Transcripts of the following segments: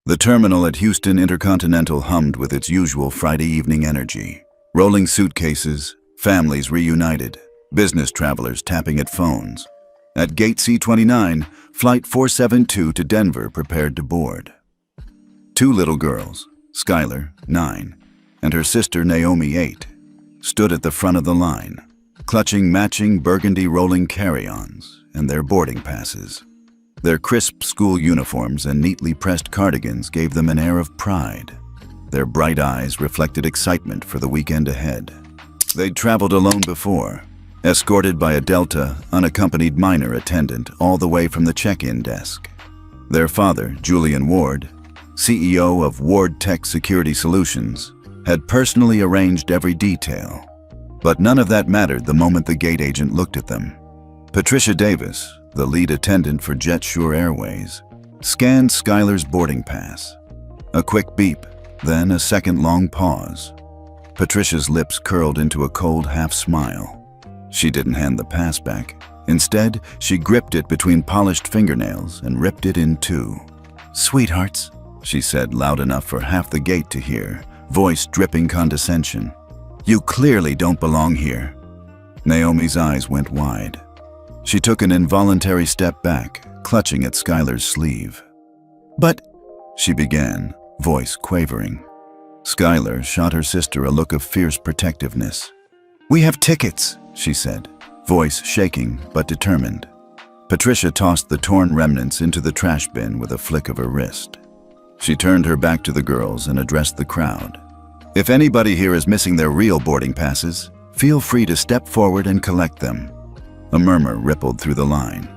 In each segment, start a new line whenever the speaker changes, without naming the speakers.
The terminal at Houston Intercontinental hummed with its usual Friday evening energy. Rolling suitcases, families reunited, business travelers tapping at phones. At Gate C-29, Flight 472 to Denver prepared to board. Two little girls, Skylar, 9, and her sister Naomi, 8, stood at the front of the line, clutching matching burgundy rolling carry-ons and their boarding passes. Their crisp school uniforms and neatly pressed cardigans gave them an air of pride. Their bright eyes reflected excitement for the weekend ahead. They'd traveled alone before, escorted by a Delta, unaccompanied minor attendant all the way from the check-in desk. Their father, Julian Ward, CEO of Ward Tech Security Solutions, had personally arranged every detail. But none of that mattered the moment the gate agent looked at them. Patricia Davis, the lead attendant for JetSure Airways, scanned Skylar's boarding pass. A quick beep, then a second-long pause. Patricia's lips curled into a cold half-smile. She didn't hand the pass back. Instead, she gripped it between polished fingernails and ripped it in two. "Sweethearts," she said loud enough for half the gate to hear, voice dripping condescension. "You clearly don't belong here." Naomi's eyes went wide. She took an involuntary step back, clutching at Skylar's sleeve. "But," she began, voice quavering. Skylar shot her sister a look of fierce protectiveness. "We have tickets," she said, voice shaking but determined. Patricia tossed the torn remnants into the trash bin with a flick of her wrist. She turned her back to the girls and addressed the crowd. "If anybody here is missing their real boarding passes, feel free to step forward and collect them." A murmur rippled through the line.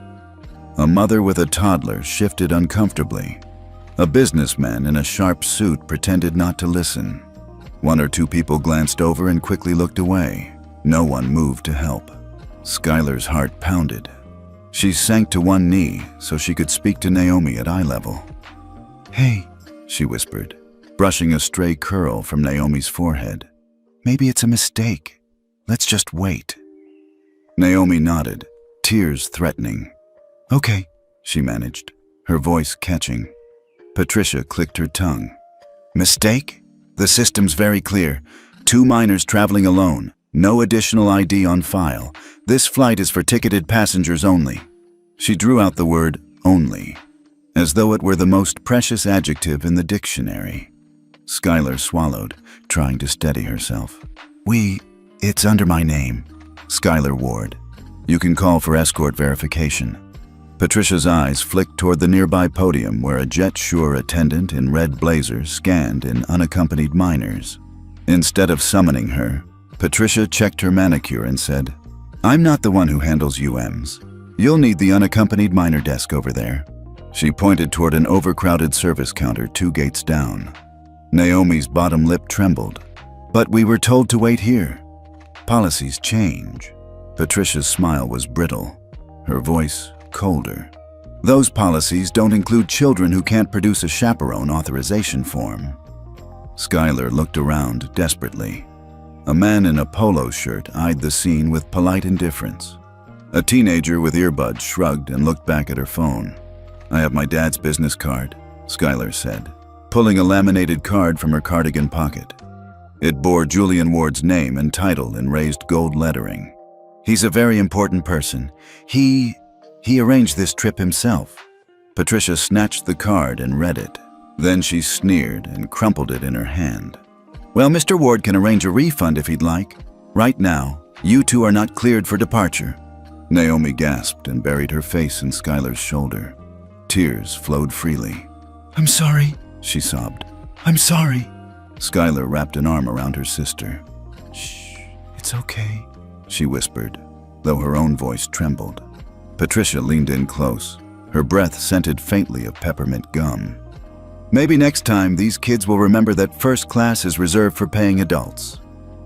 A mother with a toddler shifted uncomfortably. A businessman in a sharp suit pretended not to listen. One or two people glanced over and quickly looked away. No one moved to help. Skylar's heart pounded. She sank to one knee so she could speak to Naomi at eye level. "Hey," she whispered, brushing a stray curl from Naomi's forehead. "Maybe it's a mistake. Let's just wait." Naomi nodded, tears threatening. "Okay," she managed, her voice catching. Patricia clicked her tongue. "Mistake? The system's very clear. 2 minors traveling alone. No additional ID on file. This flight is for ticketed passengers only." She drew out the word "only," as though it were the most precious adjective in the dictionary. Skylar swallowed, trying to steady herself. It's under my name. Skylar Ward. You can call for escort verification." Patricia's eyes flicked toward the nearby podium where a JetSure attendant in red blazer scanned in unaccompanied minors. Instead of summoning her, Patricia checked her manicure and said, "I'm not the one who handles UMs. You'll need the unaccompanied minor desk over there." She pointed toward an overcrowded service counter 2 gates down. Naomi's bottom lip trembled. "But we were told to wait here." "Policies change." Patricia's smile was brittle, her voice colder. "Those policies don't include children who can't produce a chaperone authorization form." Skylar looked around desperately. A man in a polo shirt eyed the scene with polite indifference. A teenager with earbuds shrugged and looked back at her phone. "I have my dad's business card," Skylar said, pulling a laminated card from her cardigan pocket. It bore Julian Ward's name and title in raised gold lettering. "He's a very important person. He arranged this trip himself." Patricia snatched the card and read it. Then she sneered and crumpled it in her hand. "Well, Mr. Ward can arrange a refund if he'd like. Right now, you two are not cleared for departure." Naomi gasped and buried her face in Skylar's shoulder. Tears flowed freely. "I'm sorry," she sobbed. "I'm sorry." Skylar wrapped an arm around her sister. "Shh, it's okay," she whispered, though her own voice trembled. Patricia leaned in close, her breath scented faintly of peppermint gum. "Maybe next time these kids will remember that first class is reserved for paying adults."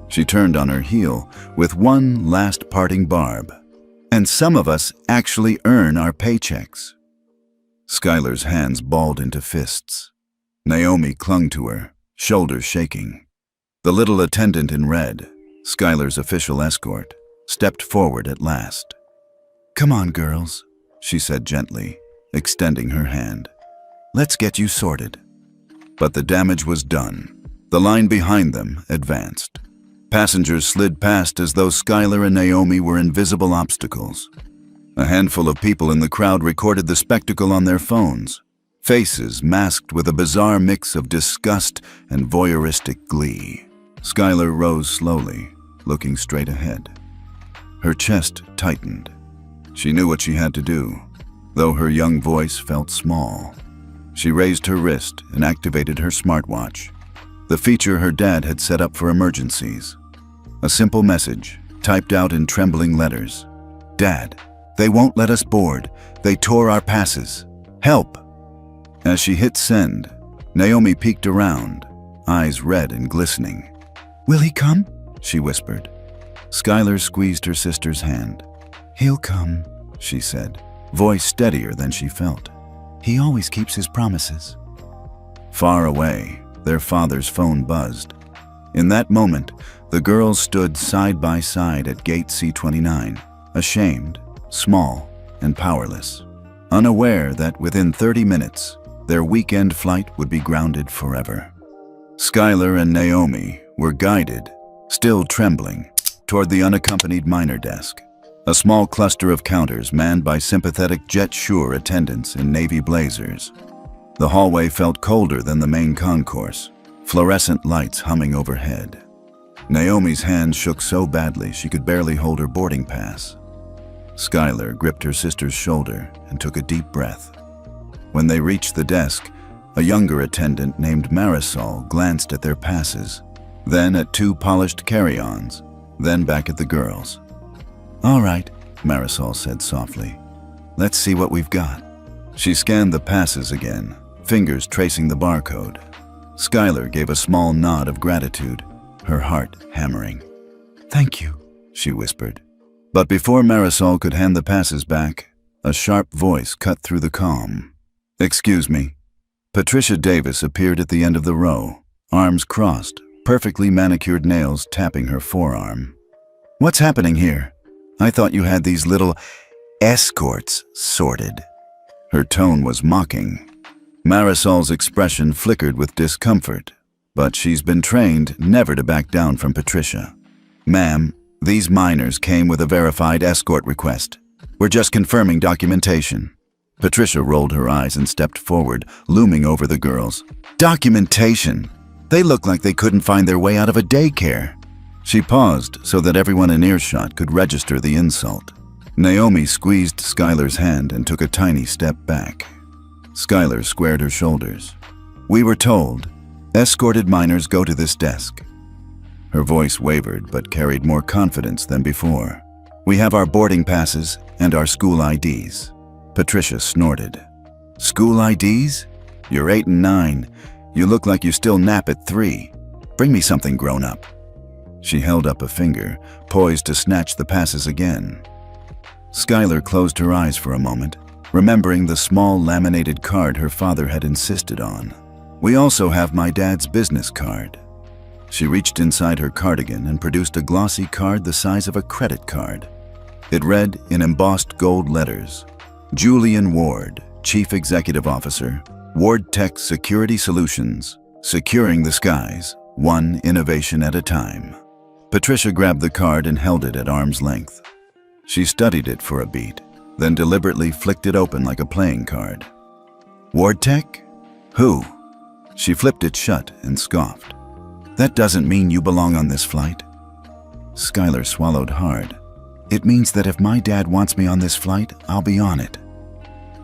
She turned on her heel with one last parting barb. "And some of us actually earn our paychecks." Skylar's hands balled into fists. Naomi clung to her, shoulders shaking. The little attendant in red, Skylar's official escort, stepped forward at last. "Come on, girls," she said gently, extending her hand. "Let's get you sorted." But the damage was done. The line behind them advanced. Passengers slid past as though Skylar and Naomi were invisible obstacles. A handful of people in the crowd recorded the spectacle on their phones, faces masked with a bizarre mix of disgust and voyeuristic glee. Skylar rose slowly, looking straight ahead. Her chest tightened. She knew what she had to do, though her young voice felt small. She raised her wrist and activated her smartwatch, the feature her dad had set up for emergencies. A simple message, typed out in trembling letters. "Dad, they won't let us board. They tore our passes. Help!" As she hit send, Naomi peeked around, eyes red and glistening. "Will he come?" she whispered. Skylar squeezed her sister's hand. "He'll come," she said, voice steadier than she felt. "He always keeps his promises." Far away, their father's phone buzzed. In that moment, the girls stood side by side at Gate C-29, ashamed, small, and powerless, unaware that within 30 minutes, their weekend flight would be grounded forever. Skylar and Naomi were guided, still trembling, toward the unaccompanied minor desk, a small cluster of counters manned by sympathetic jet-sure attendants in navy blazers. The hallway felt colder than the main concourse, fluorescent lights humming overhead. Naomi's hand shook so badly she could barely hold her boarding pass. Skylar gripped her sister's shoulder and took a deep breath. When they reached the desk, a younger attendant named Marisol glanced at their passes, then at two polished carry-ons, then back at the girls. "All right," Marisol said softly. "Let's see what we've got." She scanned the passes again, fingers tracing the barcode. Skylar gave a small nod of gratitude, her heart hammering. "Thank you," she whispered. But before Marisol could hand the passes back, a sharp voice cut through the calm. "Excuse me." Patricia Davis appeared at the end of the row, arms crossed, perfectly manicured nails tapping her forearm. "What's happening here? I thought you had these little escorts sorted." Her tone was mocking. Marisol's expression flickered with discomfort, but she's been trained never to back down from Patricia. "Ma'am, these minors came with a verified escort request. We're just confirming documentation." Patricia rolled her eyes and stepped forward, looming over the girls. "Documentation? They look like they couldn't find their way out of a daycare." She paused so that everyone in earshot could register the insult. Naomi squeezed Skylar's hand and took a tiny step back. Skylar squared her shoulders. "We were told, escorted minors go to this desk." Her voice wavered but carried more confidence than before. "We have our boarding passes and our school IDs." Patricia snorted. "School IDs? You're 8 and 9. You look like you still nap at 3. Bring me something grown up." She held up a finger, poised to snatch the passes again. Skylar closed her eyes for a moment, remembering the small laminated card her father had insisted on. "We also have my dad's business card." She reached inside her cardigan and produced a glossy card the size of a credit card. It read in embossed gold letters, "Julian Ward, Chief Executive Officer, Ward Tech Security Solutions, securing the skies, one innovation at a time." Patricia grabbed the card and held it at arm's length. She studied it for a beat, then deliberately flicked it open like a playing card. "Ward Tech? Who?" She flipped it shut and scoffed. "That doesn't mean you belong on this flight." Skylar swallowed hard. "It means that if my dad wants me on this flight, I'll be on it."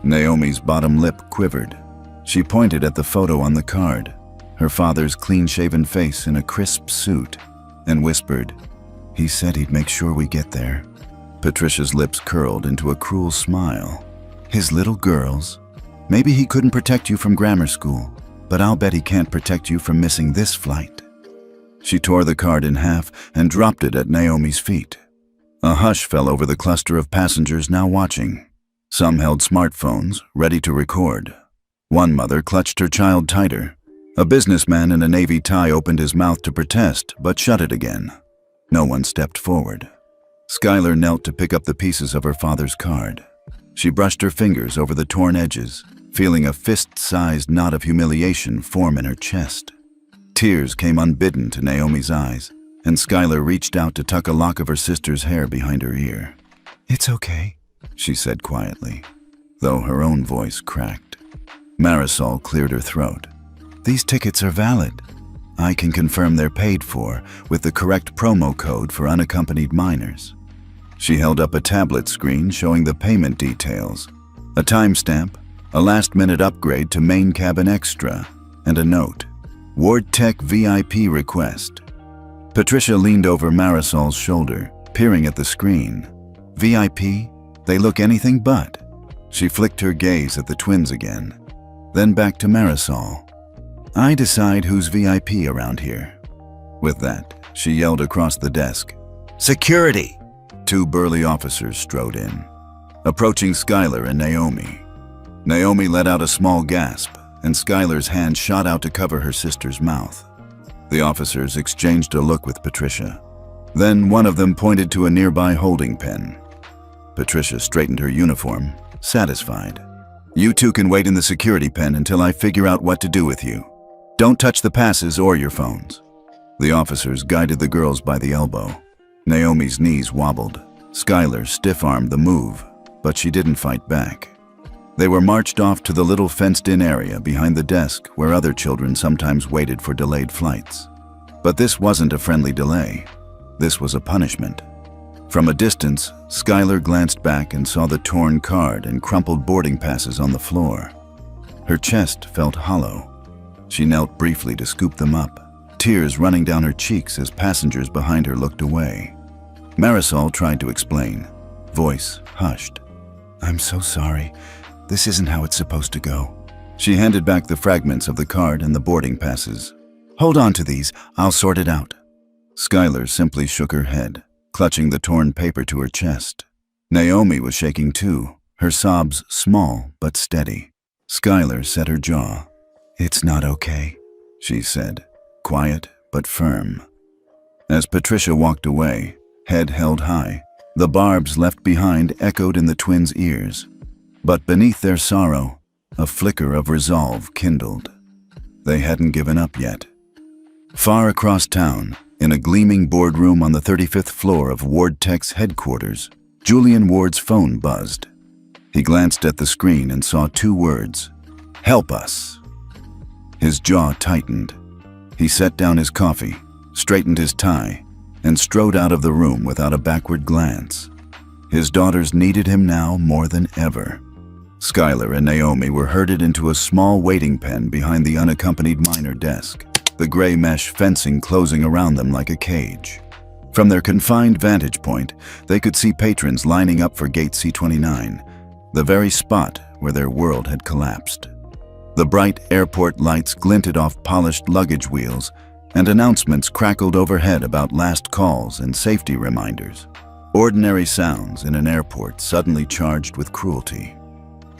Naomi's bottom lip quivered. She pointed at the photo on the card, her father's clean-shaven face in a crisp suit, and whispered, "He said he'd make sure we get there." Patricia's lips curled into a cruel smile. "His little girls? Maybe he couldn't protect you from grammar school, but I'll bet he can't protect you from missing this flight." She tore the card in half and dropped it at Naomi's feet. A hush fell over the cluster of passengers now watching. Some held smartphones, ready to record. One mother clutched her child tighter. A businessman in a navy tie opened his mouth to protest, but shut it again. No one stepped forward. Skylar knelt to pick up the pieces of her father's card. She brushed her fingers over the torn edges, feeling a fist-sized knot of humiliation form in her chest. Tears came unbidden to Naomi's eyes, and Skylar reached out to tuck a lock of her sister's hair behind her ear. "It's okay," she said quietly, though her own voice cracked. Marisol cleared her throat. "These tickets are valid. I can confirm they're paid for with the correct promo code for unaccompanied minors." She held up a tablet screen showing the payment details, a timestamp, a last-minute upgrade to main cabin extra, and a note, "Ward Tech VIP request." Patricia leaned over Marisol's shoulder, peering at the screen. "VIP? They look anything but." She flicked her gaze at the twins again, then back to Marisol. "I decide who's VIP around here." With that, she yelled across the desk, "Security!" Two burly officers strode in, approaching Skylar and Naomi. Naomi let out a small gasp, and Skylar's hand shot out to cover her sister's mouth. The officers exchanged a look with Patricia. Then one of them pointed to a nearby holding pen. Patricia straightened her uniform, satisfied. "You two can wait in the security pen until I figure out what to do with you. Don't touch the passes or your phones." The officers guided the girls by the elbow. Naomi's knees wobbled. Skylar stiff-armed the move, but she didn't fight back. They were marched off to the little fenced-in area behind the desk where other children sometimes waited for delayed flights. But this wasn't a friendly delay. This was a punishment. From a distance, Skylar glanced back and saw the torn card and crumpled boarding passes on the floor. Her chest felt hollow. She knelt briefly to scoop them up, tears running down her cheeks as passengers behind her looked away. Marisol tried to explain, voice hushed. "I'm so sorry. This isn't how it's supposed to go." She handed back the fragments of the card and the boarding passes. "Hold on to these. I'll sort it out." Skylar simply shook her head, clutching the torn paper to her chest. Naomi was shaking too, her sobs small but steady. Skylar set her jaw. "It's not okay," she said, quiet but firm. As Patricia walked away, head held high, the barbs left behind echoed in the twins' ears. But beneath their sorrow, a flicker of resolve kindled. They hadn't given up yet. Far across town, in a gleaming boardroom on the 35th floor of Ward Tech's headquarters, Julian Ward's phone buzzed. He glanced at the screen and saw two words, "Help us." His jaw tightened. He set down his coffee, straightened his tie, and strode out of the room without a backward glance. His daughters needed him now more than ever. Skylar and Naomi were herded into a small waiting pen behind the unaccompanied minor desk, the gray mesh fencing closing around them like a cage. From their confined vantage point, they could see patrons lining up for Gate C-29, the very spot where their world had collapsed. The bright airport lights glinted off polished luggage wheels, and announcements crackled overhead about last calls and safety reminders. Ordinary sounds in an airport suddenly charged with cruelty.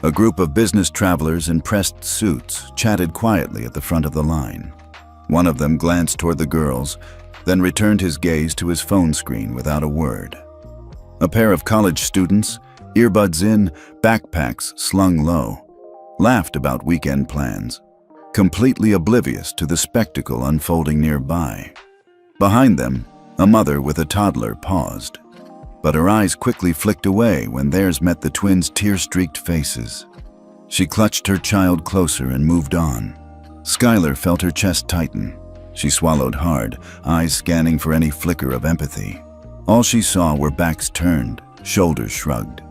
A group of business travelers in pressed suits chatted quietly at the front of the line. One of them glanced toward the girls, then returned his gaze to his phone screen without a word. A pair of college students, earbuds in, backpacks slung low, laughed about weekend plans, completely oblivious to the spectacle unfolding nearby. Behind them, a mother with a toddler paused, but her eyes quickly flicked away when theirs met the twins' tear-streaked faces. She clutched her child closer and moved on. Skylar felt her chest tighten. She swallowed hard, eyes scanning for any flicker of empathy. All she saw were backs turned, shoulders shrugged.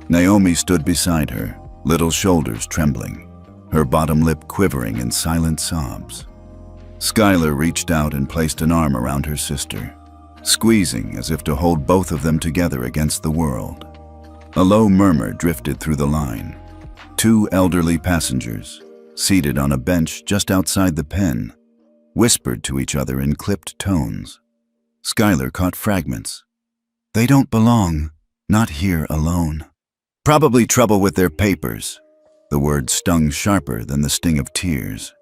Naomi stood beside her, little shoulders trembling, her bottom lip quivering in silent sobs. Skylar reached out and placed an arm around her sister, squeezing as if to hold both of them together against the world. A low murmur drifted through the line. Two elderly passengers, seated on a bench just outside the pen, whispered to each other in clipped tones. Skylar caught fragments. "They don't belong, not here alone. Probably trouble with their papers." The word stung sharper than the sting of tears.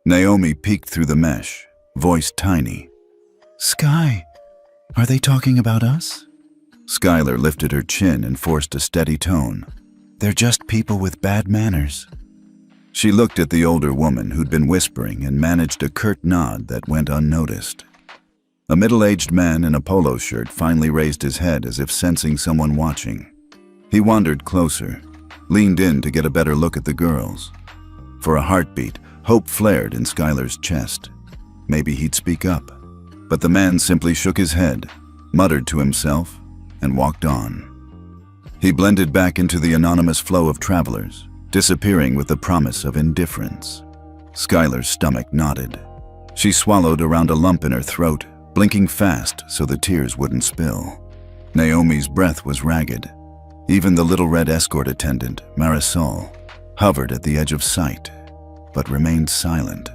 Naomi peeked through the mesh, voice tiny. "Sky, are they talking about us?" Skylar lifted her chin and forced a steady tone. "They're just people with bad manners." She looked at the older woman who'd been whispering and managed a curt nod that went unnoticed. A middle-aged man in a polo shirt finally raised his head as if sensing someone watching. He wandered closer, leaned in to get a better look at the girls. For a heartbeat, hope flared in Skylar's chest. Maybe he'd speak up. But the man simply shook his head, muttered to himself, and walked on. He blended back into the anonymous flow of travelers, disappearing with the promise of indifference. Skylar's stomach knotted. She swallowed around a lump in her throat, blinking fast so the tears wouldn't spill. Naomi's breath was ragged. Even the little red escort attendant, Marisol, hovered at the edge of sight, but remained silent.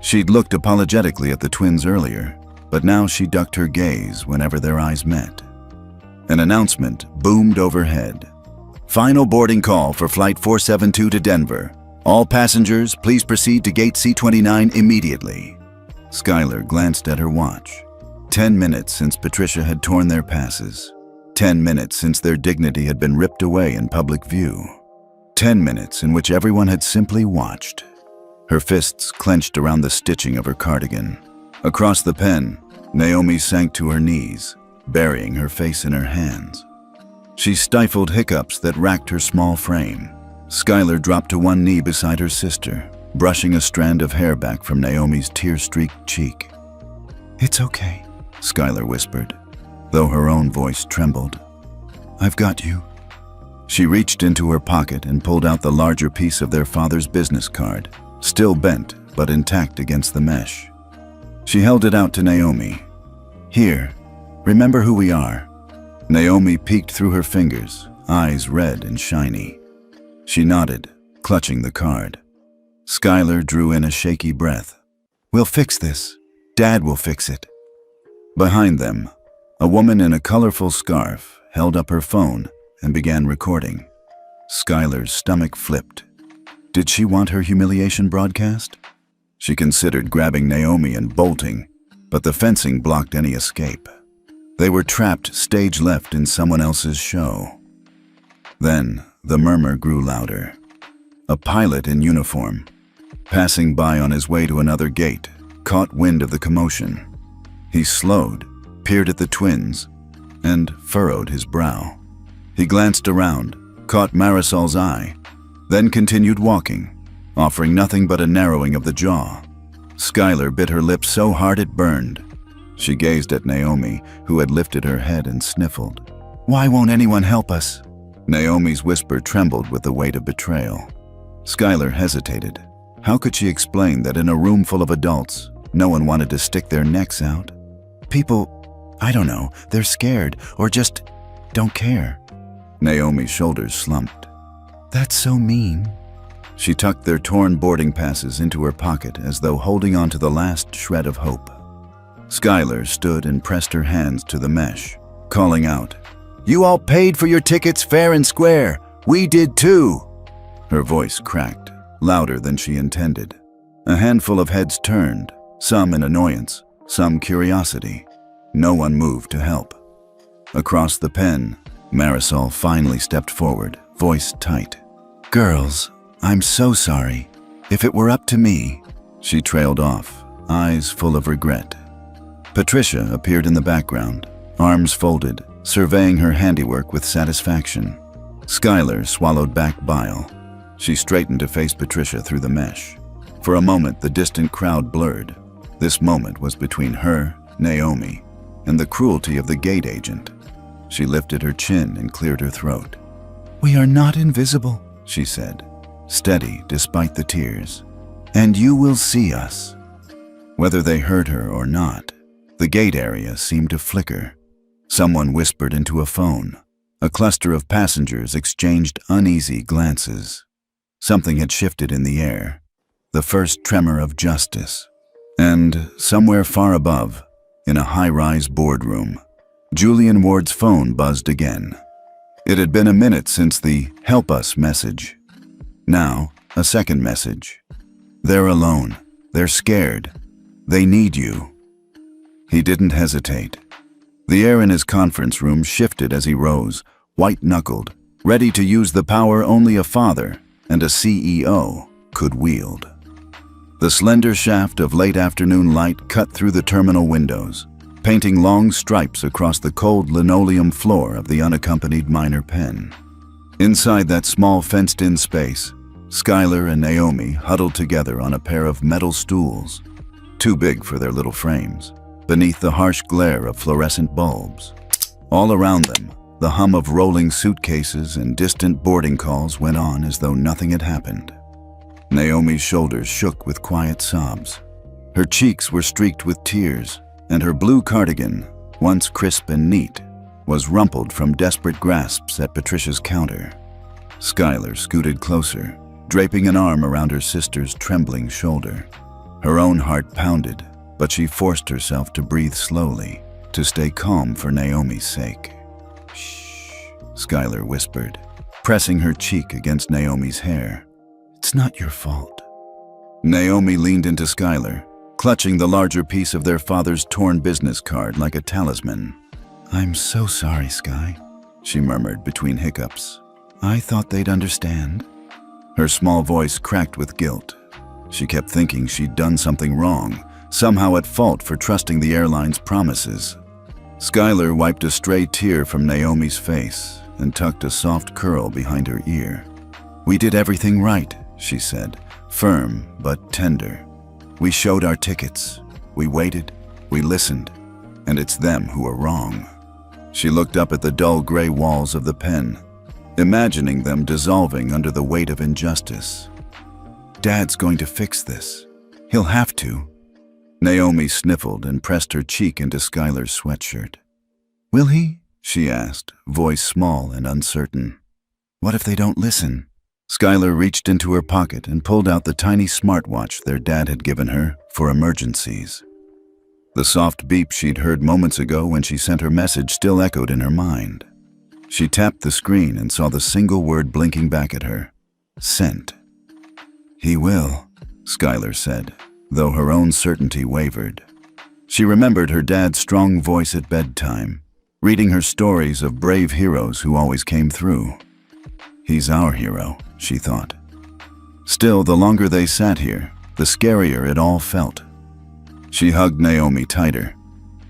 She'd looked apologetically at the twins earlier, but now she ducked her gaze whenever their eyes met. An announcement boomed overhead. Final boarding call for Flight 472 to Denver. All passengers, please proceed to Gate C29 immediately. Skylar glanced at her watch. 10 minutes since Patricia had torn their passes. 10 minutes since their dignity had been ripped away in public view. 10 minutes in which everyone had simply watched. Her fists clenched around the stitching of her cardigan. Across the pen, Naomi sank to her knees, burying her face in her hands. She stifled hiccups that racked her small frame. Skylar dropped to one knee beside her sister, brushing a strand of hair back from Naomi's tear-streaked cheek. "It's okay," Skylar whispered, though her own voice trembled. "I've got you." She reached into her pocket and pulled out the larger piece of their father's business card, still bent but intact against the mesh. She held it out to Naomi. "Here, remember who we are." Naomi peeked through her fingers, eyes red and shiny. She nodded, clutching the card. Skylar drew in a shaky breath. "We'll fix this. Dad will fix it." Behind them, a woman in a colorful scarf held up her phone and began recording. Skylar's stomach flipped. Did she want her humiliation broadcast? She considered grabbing Naomi and bolting, but the fencing blocked any escape. They were trapped stage left in someone else's show. Then the murmur grew louder. A pilot in uniform, passing by on his way to another gate, caught wind of the commotion. He slowed, peered at the twins, and furrowed his brow. He glanced around, caught Marisol's eye, then continued walking, offering nothing but a narrowing of the jaw. Skylar bit her lip so hard it burned. She gazed at Naomi, who had lifted her head and sniffled. "Why won't anyone help us?" Naomi's whisper trembled with the weight of betrayal. Skylar hesitated. How could she explain that in a room full of adults, no one wanted to stick their necks out? People, I don't know, they're scared or just don't care. Naomi's shoulders slumped. "That's so mean." She tucked their torn boarding passes into her pocket as though holding on to the last shred of hope. Skylar stood and pressed her hands to the mesh, calling out, "You all paid for your tickets fair and square. We did too." Her voice cracked, louder than she intended. A handful of heads turned, some in annoyance, some curiosity. No one moved to help. Across the pen, Marisol finally stepped forward, voice tight. "Girls, I'm so sorry. If it were up to me..." She trailed off, eyes full of regret. Patricia appeared in the background, arms folded, surveying her handiwork with satisfaction. Skylar swallowed back bile. She straightened to face Patricia through the mesh. For a moment, the distant crowd blurred. This moment was between her, Naomi, and the cruelty of the gate agent. She lifted her chin and cleared her throat. "We are not invisible," she said, steady despite the tears. "And you will see us." Whether they heard her or not, the gate area seemed to flicker. Someone whispered into a phone. A cluster of passengers exchanged uneasy glances. Something had shifted in the air, the first tremor of justice. And somewhere far above, in a high-rise boardroom, Julian Ward's phone buzzed again. It had been a minute since the "Help us" message. Now, a second message. "They're alone. They're scared. They need you." He didn't hesitate. The air in his conference room shifted as he rose, white-knuckled, ready to use the power only a father and a CEO could wield. The slender shaft of late afternoon light cut through the terminal windows, painting long stripes across the cold linoleum floor of the unaccompanied minor pen. Inside that small fenced-in space, Skylar and Naomi huddled together on a pair of metal stools, too big for their little frames, beneath the harsh glare of fluorescent bulbs. All around them, the hum of rolling suitcases and distant boarding calls went on as though nothing had happened. Naomi's shoulders shook with quiet sobs. Her cheeks were streaked with tears, and her blue cardigan, once crisp and neat, was rumpled from desperate grasps at Patricia's counter. Skylar scooted closer, draping an arm around her sister's trembling shoulder. Her own heart pounded, but she forced herself to breathe slowly, to stay calm for Naomi's sake. "Shh," Skylar whispered, pressing her cheek against Naomi's hair. "It's not your fault." Naomi leaned into Skylar, clutching the larger piece of their father's torn business card like a talisman. "I'm so sorry, Sky," she murmured between hiccups. "I thought they'd understand." Her small voice cracked with guilt. She kept thinking she'd done something wrong, somehow at fault for trusting the airline's promises. Skylar wiped a stray tear from Naomi's face and tucked a soft curl behind her ear. "We did everything right," she said, firm but tender. "We showed our tickets. We waited. We listened. And it's them who are wrong." She looked up at the dull gray walls of the pen, imagining them dissolving under the weight of injustice. "Dad's going to fix this. He'll have to." Naomi sniffled and pressed her cheek into Skylar's sweatshirt. "Will he?" she asked, voice small and uncertain. "What if they don't listen?" Skylar reached into her pocket and pulled out the tiny smartwatch their dad had given her for emergencies. The soft beep she'd heard moments ago when she sent her message still echoed in her mind. She tapped the screen and saw the single word blinking back at her. Sent. "He will," Skylar said, though her own certainty wavered. She remembered her dad's strong voice at bedtime, reading her stories of brave heroes who always came through. "He's our hero," she thought. Still, the longer they sat here, the scarier it all felt. She hugged Naomi tighter.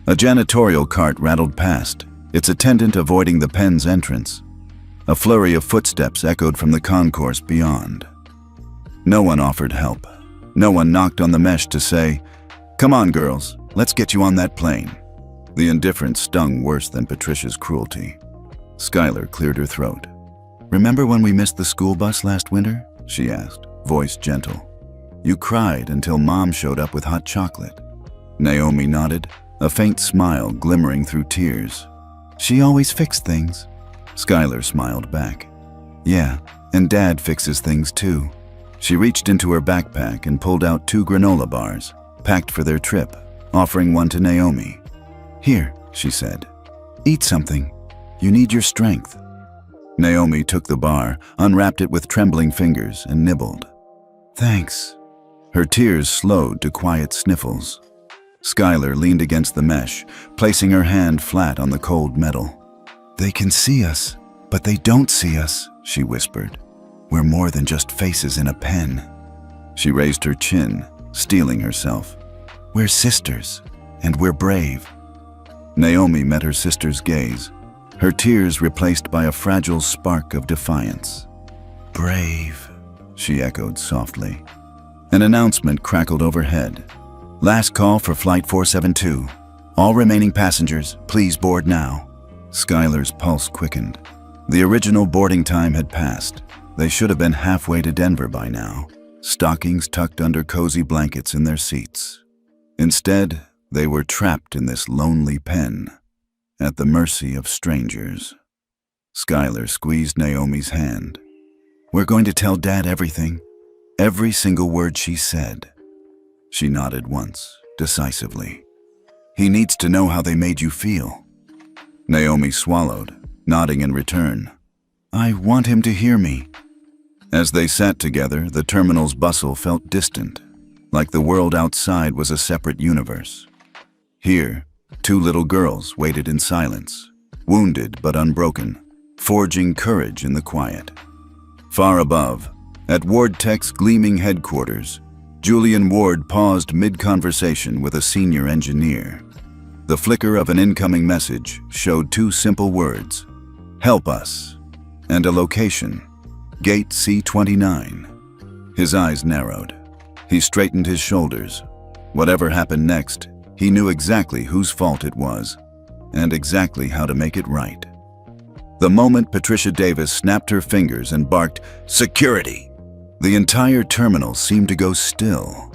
A janitorial cart rattled past, its attendant avoiding the pen's entrance. A flurry of footsteps echoed from the concourse beyond. No one offered help. No one knocked on the mesh to say, "Come on, girls, let's get you on that plane." The indifference stung worse than Patricia's cruelty. Skylar cleared her throat. "Remember when we missed the school bus last winter?" she asked, voice gentle. "You cried until Mom showed up with hot chocolate." Naomi nodded, a faint smile glimmering through tears. "She always fixed things." Skylar smiled back. "Yeah, and Dad fixes things too." She reached into her backpack and pulled out 2 granola bars, packed for their trip, offering one to Naomi. "Here," she said. "Eat something. You need your strength." Naomi took the bar, unwrapped it with trembling fingers, and nibbled. "Thanks." Her tears slowed to quiet sniffles. Skylar leaned against the mesh, placing her hand flat on the cold metal. "They can see us, but they don't see us," she whispered. "We're more than just faces in a pen." She raised her chin, steeling herself. "We're sisters, and we're brave." Naomi met her sister's gaze, her tears replaced by a fragile spark of defiance. "Brave," she echoed softly. An announcement crackled overhead. "Last call for Flight 472. All remaining passengers, please board now." Skylar's pulse quickened. The original boarding time had passed. They should have been halfway to Denver by now, stockings tucked under cozy blankets in their seats. Instead, they were trapped in this lonely pen, at the mercy of strangers. Skylar squeezed Naomi's hand. "We're going to tell Dad everything, every single word she said." She nodded once, decisively. "He needs to know how they made you feel." Naomi swallowed, nodding in return. "I want him to hear me." As they sat together, the terminal's bustle felt distant, like the world outside was a separate universe. Here, 2 little girls waited in silence, wounded but unbroken, forging courage in the quiet. Far above, At Ward Tech's gleaming headquarters, Julian Ward paused mid-conversation with a senior engineer. The flicker of an incoming message showed two simple words, "Help us," and a location, Gate C-29. His eyes narrowed. He straightened his shoulders. Whatever happened next, he knew exactly whose fault it was, and exactly how to make it right. The moment Patricia Davis snapped her fingers and barked, "Security!" the entire terminal seemed to go still.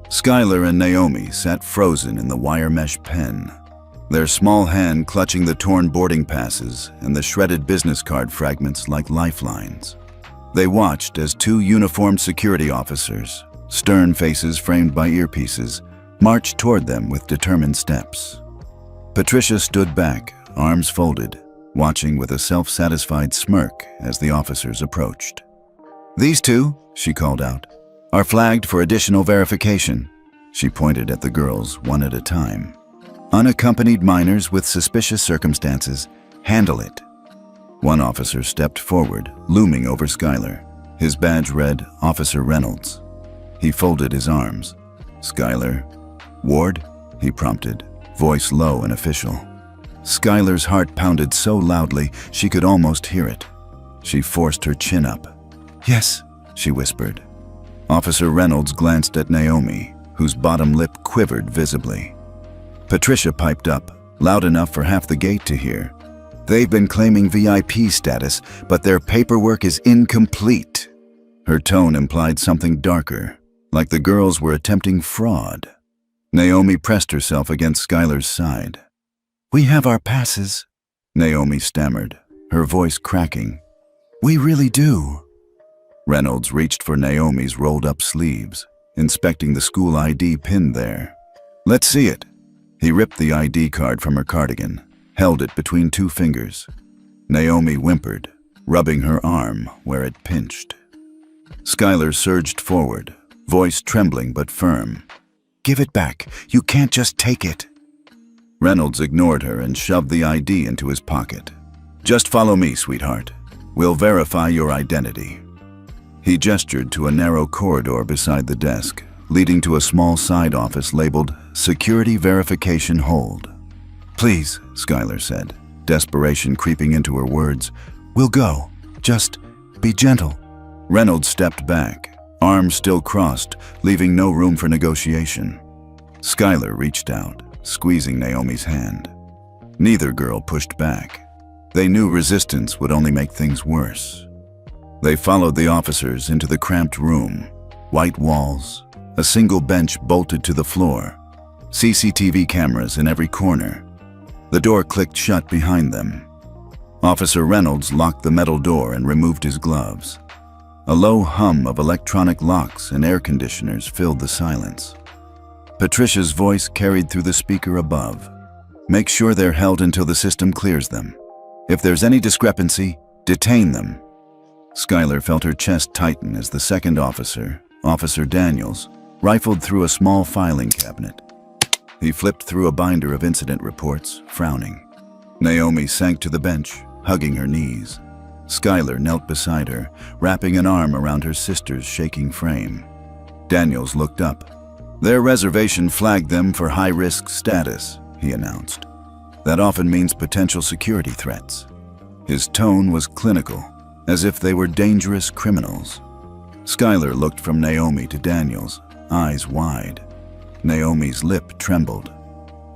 Skylar and Naomi sat frozen in the wire mesh pen, their small hand clutching the torn boarding passes and the shredded business card fragments like lifelines. They watched as two uniformed security officers, stern faces framed by earpieces, marched toward them with determined steps. Patricia stood back, arms folded, watching with a self-satisfied smirk as the officers approached. "These two," she called out, "are flagged for additional verification." She pointed at the girls one at a time. "Unaccompanied minors with suspicious circumstances. Handle it." One officer stepped forward, looming over Skylar. His badge read, "Officer Reynolds." He folded his arms. "Skylar." "Ward?" he prompted, voice low and official. Skylar's heart pounded so loudly she could almost hear it. She forced her chin up. "Yes," she whispered. Officer Reynolds glanced at Naomi, whose bottom lip quivered visibly. Patricia piped up, loud enough for half the gate to hear. "They've been claiming VIP status, but their paperwork is incomplete." Her tone implied something darker, like the girls were attempting fraud. Naomi pressed herself against Skylar's side. "We have our passes," Naomi stammered, her voice cracking. "We really do." Reynolds reached for Naomi's rolled-up sleeves, inspecting the school ID pinned there. "Let's see it." He ripped the ID card from her cardigan, held it between two fingers. Naomi whimpered, rubbing her arm where it pinched. Skylar surged forward, voice trembling but firm. "Give it back. You can't just take it." Reynolds ignored her and shoved the ID into his pocket. "Just follow me, sweetheart. We'll verify your identity." He gestured to a narrow corridor beside the desk, leading to a small side office labeled Security Verification Hold. "Please," Skylar said, desperation creeping into her words. "We'll go. Just be gentle." Reynolds stepped back, arms still crossed, leaving no room for negotiation. Skylar reached out, squeezing Naomi's hand. Neither girl pushed back. They knew resistance would only make things worse. They followed the officers into the cramped room. White walls, a single bench bolted to the floor, CCTV cameras in every corner. The door clicked shut behind them. Officer Reynolds locked the metal door and removed his gloves. A low hum of electronic locks and air conditioners filled the silence. Patricia's voice carried through the speaker above. "Make sure they're held until the system clears them. If there's any discrepancy, detain them." Skylar felt her chest tighten as the second officer, Officer Daniels, rifled through a small filing cabinet. He flipped through a binder of incident reports, frowning. Naomi sank to the bench, hugging her knees. Skylar knelt beside her, wrapping an arm around her sister's shaking frame. Daniels looked up. "Their reservation flagged them for high-risk status," he announced. "That often means potential security threats." His tone was clinical, as if they were dangerous criminals. Skylar looked from Naomi to Daniels, eyes wide. Naomi's lip trembled.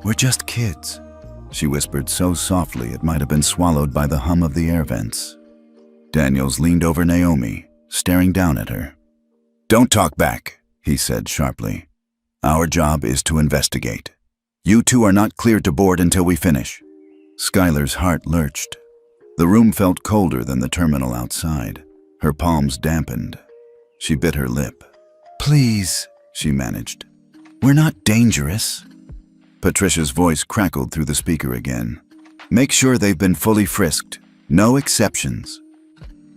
"We're just kids," she whispered so softly it might have been swallowed by the hum of the air vents. Daniels leaned over Naomi, staring down at her. "Don't talk back," he said sharply. "Our job is to investigate. You two are not cleared to board until we finish." Skylar's heart lurched. The room felt colder than the terminal outside. Her palms dampened. She bit her lip. "Please," she managed. "We're not dangerous." Patricia's voice crackled through the speaker again. "Make sure they've been fully frisked. No exceptions."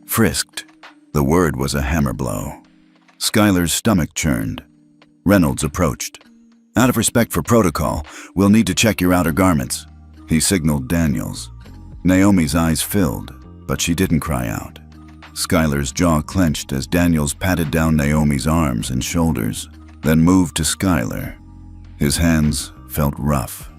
Frisked. The word was a hammer blow. Skylar's stomach churned. Reynolds approached. "Out of respect for protocol, we'll need to check your outer garments," he signaled Daniels. Naomi's eyes filled, but she didn't cry out. Skylar's jaw clenched as Daniels patted down Naomi's arms and shoulders, then moved to Skylar. His hands felt rough.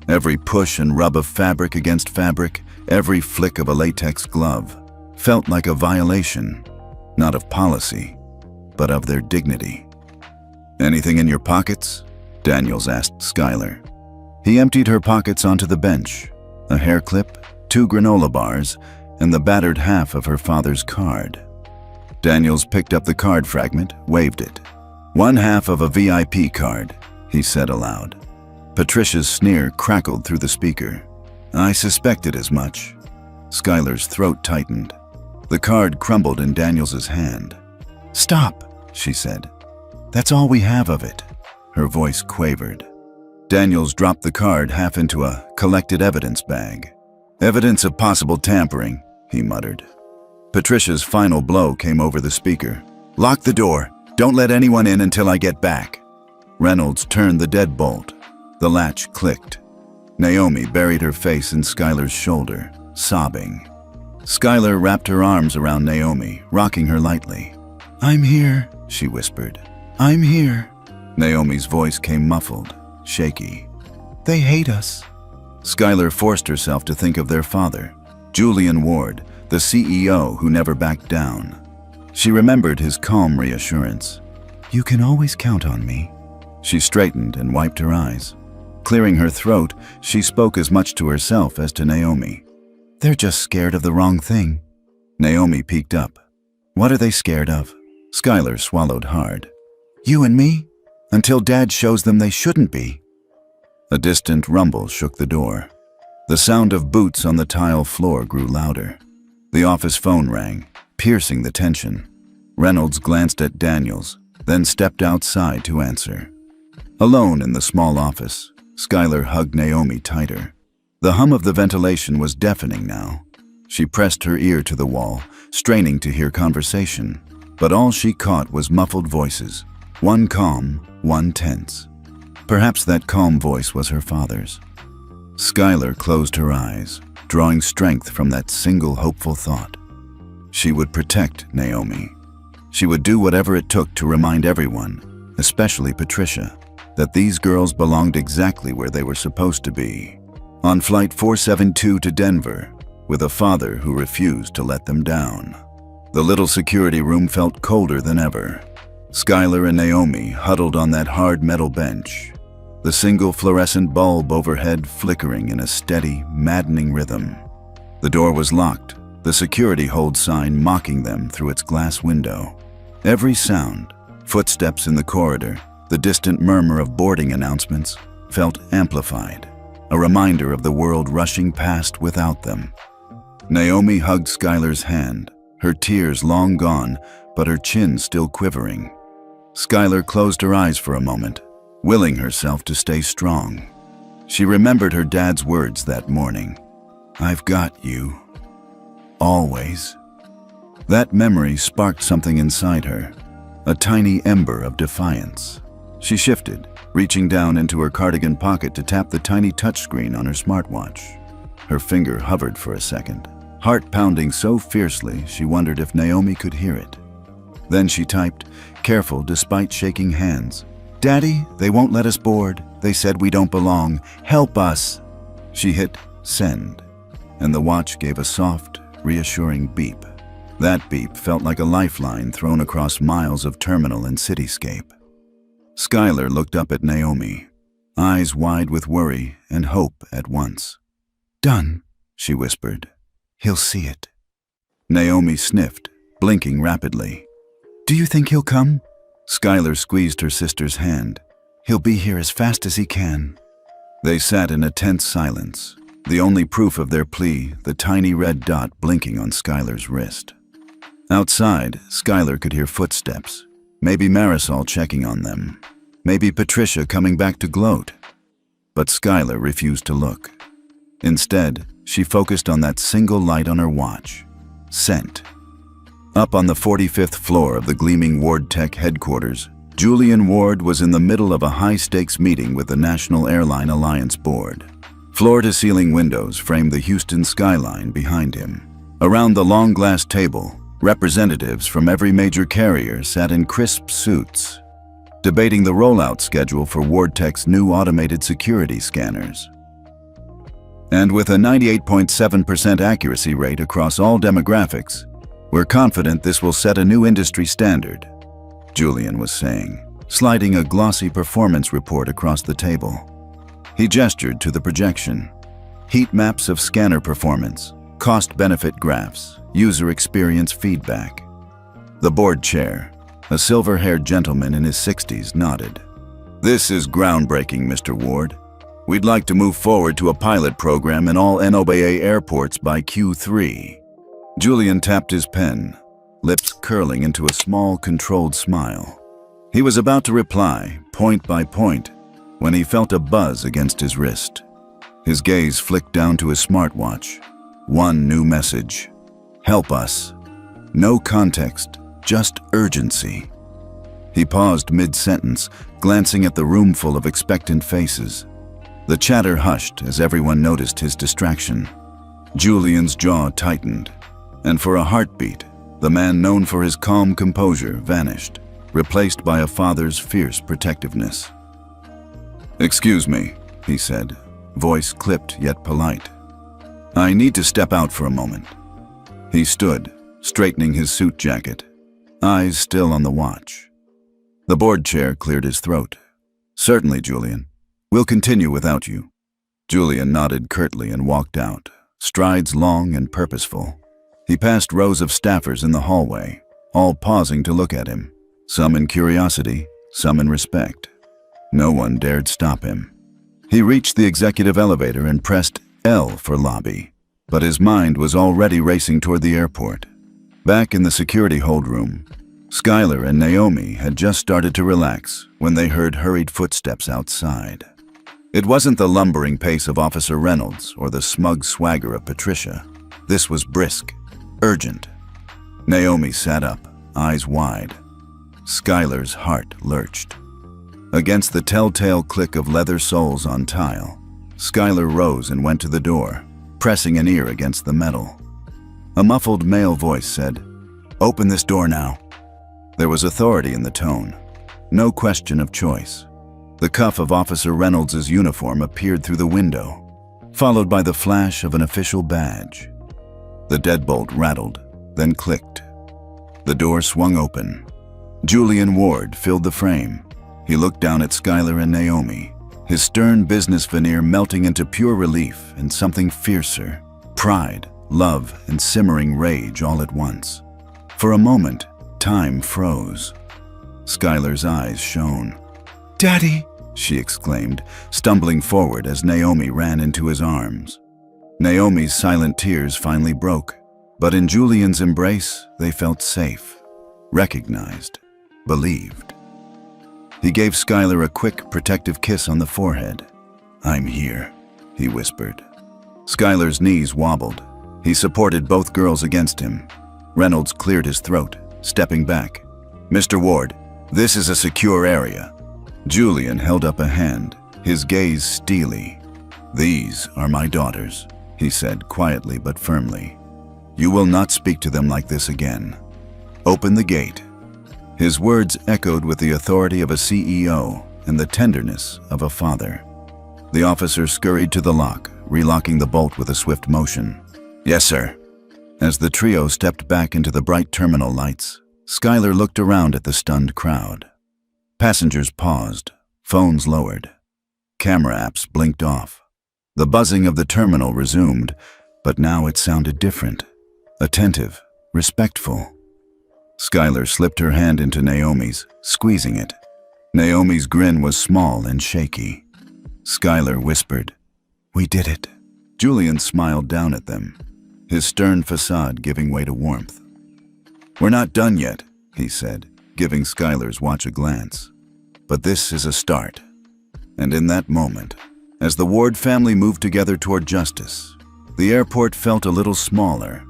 Every push and rub of fabric against fabric, every flick of a latex glove, felt like a violation, not of policy, but of their dignity. "Anything in your pockets?" Daniels asked Skylar. He emptied her pockets onto the bench, a hair clip, 2 granola bars, and the battered half of her father's card. Daniels picked up the card fragment, waved it. "One half of a VIP card," he said aloud. Patricia's sneer crackled through the speaker. "I suspected as much." Skylar's throat tightened. The card crumbled in Daniels's hand. "Stop," she said. "That's all we have of it." Her voice quavered. Daniels dropped the card half into a collected evidence bag. "Evidence of possible tampering," he muttered. Patricia's final blow came over the speaker. "Lock the door. Don't let anyone in until I get back." Reynolds turned the deadbolt. The latch clicked. Naomi buried her face in Skylar's shoulder, sobbing. Skylar wrapped her arms around Naomi, rocking her lightly. "I'm here," she whispered. "I'm here." Naomi's voice came muffled, shaky. "They hate us." Skylar forced herself to think of their father, Julian Ward, the CEO who never backed down. She remembered his calm reassurance. "You can always count on me." She straightened and wiped her eyes. Clearing her throat, she spoke as much to herself as to Naomi. "They're just scared of the wrong thing." Naomi peeked up. "What are they scared of?" Skylar swallowed hard. "You and me? Until Dad shows them they shouldn't be." A distant rumble shook the door. The sound of boots on the tile floor grew louder. The office phone rang, piercing the tension. Reynolds glanced at Daniels, then stepped outside to answer. Alone in the small office, Skylar hugged Naomi tighter. The hum of the ventilation was deafening now. She pressed her ear to the wall, straining to hear conversation, but all she caught was muffled voices, one calm, one tense. Perhaps that calm voice was her father's. Skylar closed her eyes, drawing strength from that single hopeful thought. She would protect Naomi. She would do whatever it took to remind everyone, especially Patricia, that these girls belonged exactly where they were supposed to be, on Flight 472 to Denver, with a father who refused to let them down. The little security room felt colder than ever. Skylar and Naomi huddled on that hard metal bench, the single fluorescent bulb overhead flickering in a steady, maddening rhythm. The door was locked, the security hold sign mocking them through its glass window. Every sound, footsteps in the corridor, the distant murmur of boarding announcements, felt amplified, a reminder of the world rushing past without them. Naomi hugged Skylar's hand, her tears long gone, but her chin still quivering. Skylar closed her eyes for a moment, willing herself to stay strong. She remembered her dad's words that morning. "I've got you. Always." That memory sparked something inside her, a tiny ember of defiance. She shifted, reaching down into her cardigan pocket to tap the tiny touchscreen on her smartwatch. Her finger hovered for a second, heart pounding so fiercely she wondered if Naomi could hear it. Then she typed, careful despite shaking hands. "Daddy, they won't let us board. They said we don't belong. Help us." She hit send, and the watch gave a soft, reassuring beep. That beep felt like a lifeline thrown across miles of terminal and cityscape. Skylar looked up at Naomi, eyes wide with worry and hope at once. "Done," she whispered. "He'll see it." Naomi sniffed, blinking rapidly. "Do you think he'll come?" Skylar squeezed her sister's hand. "He'll be here as fast as he can." They sat in a tense silence, the only proof of their plea the tiny red dot blinking on Skylar's wrist. Outside, Skylar could hear footsteps, maybe Marisol checking on them, maybe Patricia coming back to gloat. But Skylar refused to look. Instead, she focused on that single light on her watch. Sent. Up on the 45th floor of the gleaming Ward Tech headquarters, Julian Ward was in the middle of a high-stakes meeting with the National Airline Alliance Board. Floor-to-ceiling windows framed the Houston skyline behind him. Around the long glass table, Representatives from every major carrier sat in crisp suits, debating the rollout schedule for WardTech's new automated security scanners. And with a 98.7% accuracy rate across all demographics, we're confident this will set a new industry standard, Julian was saying, sliding a glossy performance report across the table. He gestured to the projection. Heat maps of scanner performance, cost-benefit graphs, user experience feedback. The board chair, a silver-haired gentleman in his 60s, nodded. "This is groundbreaking, Mr. Ward. We'd like to move forward to a pilot program in all NOBA airports by Q3. Julian tapped his pen, lips curling into a small, controlled smile. He was about to reply, point by point, when he felt a buzz against his wrist. His gaze flicked down to his smartwatch. One new message. "Help us." No context, just urgency. He paused mid-sentence, glancing at the room full of expectant faces. The chatter hushed as everyone noticed his distraction. Julian's jaw tightened, and for a heartbeat, the man known for his calm composure vanished, replaced by a father's fierce protectiveness. "Excuse me," he said, voice clipped yet polite. "I need to step out for a moment." He stood, straightening his suit jacket, eyes still on the watch. The board chair cleared his throat. "Certainly, Julian. We'll continue without you." Julian nodded curtly and walked out, strides long and purposeful. He passed rows of staffers in the hallway, all pausing to look at him, some in curiosity, some in respect. No one dared stop him. He reached the executive elevator and pressed L for lobby, but his mind was already racing toward the airport. Back in the security hold room, Skylar and Naomi had just started to relax when they heard hurried footsteps outside. It wasn't the lumbering pace of Officer Reynolds or the smug swagger of Patricia. This was brisk, urgent. Naomi sat up, eyes wide. Skylar's heart lurched. Against the telltale click of leather soles on tile, Skylar rose and went to the door, pressing an ear against the metal. A muffled male voice said, "Open this door now." There was authority in the tone, no question of choice. The cuff of Officer Reynolds' uniform appeared through the window, followed by the flash of an official badge. The deadbolt rattled, then clicked. The door swung open. Julian Ward filled the frame. He looked down at Skylar and Naomi, his stern business veneer melting into pure relief and something fiercer, pride, love, and simmering rage all at once. For a moment, time froze. Skylar's eyes shone. "Daddy!" she exclaimed, stumbling forward as Naomi ran into his arms. Naomi's silent tears finally broke, but in Julian's embrace, they felt safe, recognized, believed. He gave Skylar a quick, protective kiss on the forehead. "I'm here," he whispered. Skylar's knees wobbled. He supported both girls against him. Reynolds cleared his throat, stepping back. "Mr. Ward, this is a secure area." Julian held up a hand, his gaze steely. "These are my daughters," he said quietly but firmly. "You will not speak to them like this again. Open the gate." His words echoed with the authority of a CEO and the tenderness of a father. The officer scurried to the lock, relocking the bolt with a swift motion. "Yes, sir." As the trio stepped back into the bright terminal lights, Skylar looked around at the stunned crowd. Passengers paused, phones lowered. Camera apps blinked off. The buzzing of the terminal resumed, but now it sounded different. Attentive, respectful. Skylar slipped her hand into Naomi's, squeezing it. Naomi's grin was small and shaky. Skylar whispered, "We did it." Julian smiled down at them, his stern facade giving way to warmth. "We're not done yet," he said, giving Skylar's watch a glance. "But this is a start." And in that moment, as the Ward family moved together toward justice, the airport felt a little smaller,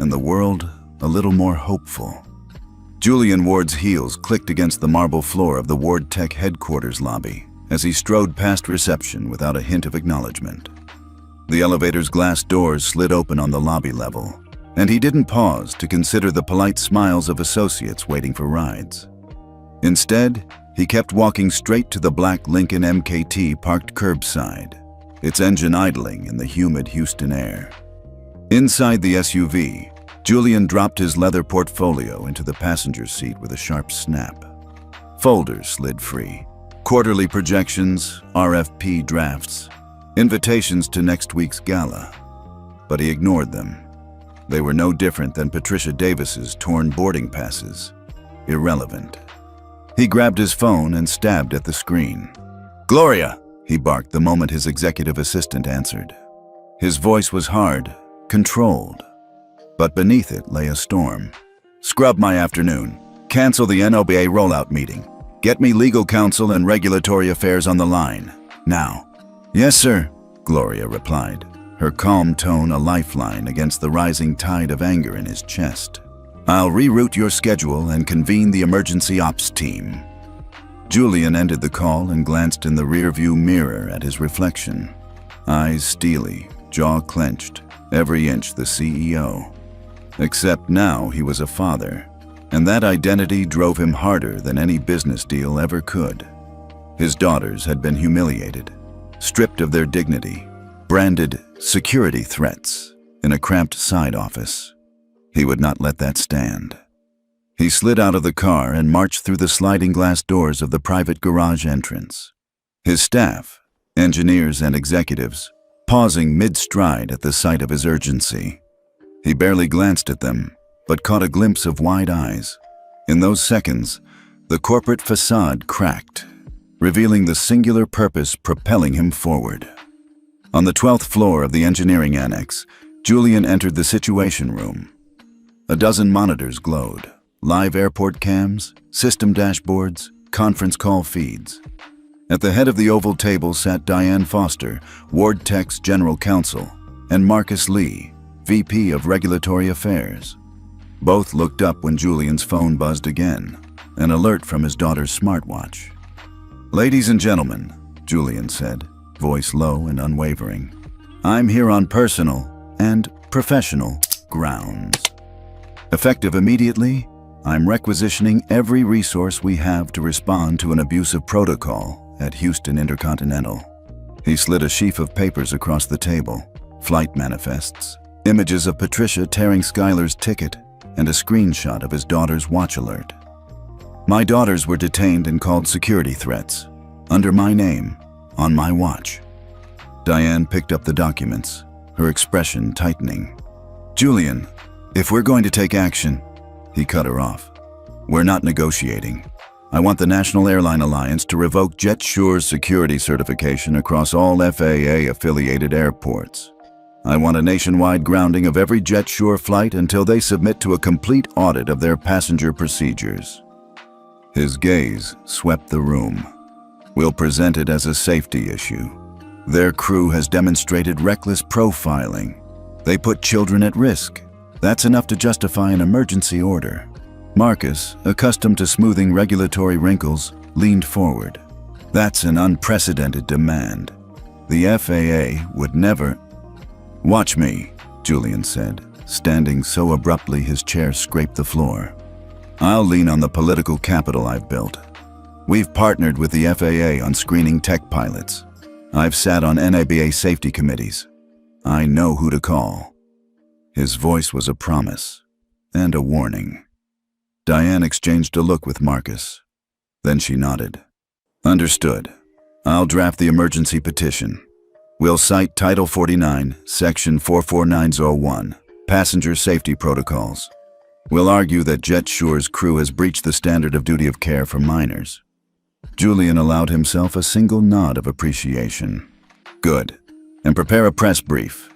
and the world a little more hopeful. Julian Ward's heels clicked against the marble floor of the Ward Tech headquarters lobby as he strode past reception without a hint of acknowledgement. The elevator's glass doors slid open on the lobby level, And he didn't pause to consider the polite smiles of associates waiting for rides. Instead, he kept walking straight to the black Lincoln MKT parked curbside, its engine idling in the humid Houston air. Inside the SUV, Julian dropped his leather portfolio into the passenger seat with a sharp snap. Folders slid free. Quarterly projections, RFP drafts, invitations to next week's gala. But he ignored them. They were no different than Patricia Davis's torn boarding passes. Irrelevant. He grabbed his phone and stabbed at the screen. "Gloria!" he barked the moment his executive assistant answered. His voice was hard, controlled. But beneath it lay a storm. "Scrub my afternoon. Cancel the NOBA rollout meeting. Get me legal counsel and regulatory affairs on the line. Now." "Yes, sir," Gloria replied, her calm tone a lifeline against the rising tide of anger in his chest. "I'll reroute your schedule and convene the emergency ops team." Julian ended the call and glanced in the rearview mirror at his reflection. Eyes steely, jaw clenched, every inch the CEO. Except now he was a father, and that identity drove him harder than any business deal ever could. His daughters had been humiliated, stripped of their dignity, branded security threats in a cramped side office. He would not let that stand. He slid out of the car and marched through the sliding glass doors of the private garage entrance. His staff, engineers and executives, pausing mid-stride at the sight of his urgency. He barely glanced at them, but caught a glimpse of wide eyes. In those seconds, the corporate facade cracked, revealing the singular purpose propelling him forward. On the 12th floor of the engineering annex, Julian entered the situation room. A dozen monitors glowed, live airport cams, system dashboards, conference call feeds. At the head of the oval table sat Diane Foster, Ward Tech's general counsel, and Marcus Lee, VP of Regulatory Affairs. Both looked up when Julian's phone buzzed again, an alert from his daughter's smartwatch. "Ladies and gentlemen," Julian said, voice low and unwavering, "I'm here on personal and professional grounds. Effective immediately, I'm requisitioning every resource we have to respond to an abusive protocol at Houston Intercontinental." He slid a sheaf of papers across the table, flight manifests, images of Patricia tearing Skylar's ticket, and a screenshot of his daughter's watch alert. "My daughters were detained and called security threats, under my name, on my watch." Diane picked up the documents, her expression tightening. "Julian, if we're going to take action," he cut her off. "We're not negotiating. I want the National Airline Alliance to revoke JetSure's security certification across all FAA-affiliated airports. I want a nationwide grounding of every JetSure flight until they submit to a complete audit of their passenger procedures." His gaze swept the room. "We'll present it as a safety issue. Their crew has demonstrated reckless profiling. They put children at risk. That's enough to justify an emergency order." Marcus, accustomed to smoothing regulatory wrinkles, leaned forward. "That's an unprecedented demand. The FAA would never—" "Watch me," Julian said, standing so abruptly his chair scraped the floor. "I'll lean on the political capital I've built. We've partnered with the FAA on screening tech pilots. I've sat on NABA safety committees. I know who to call." His voice was a promise and a warning. Diane exchanged a look with Marcus. Then she nodded. "Understood. I'll draft the emergency petition. We'll cite Title 49, Section 44901, Passenger Safety Protocols. We'll argue that JetSure's crew has breached the standard of duty of care for minors." Julian allowed himself a single nod of appreciation. "Good. And prepare a press brief.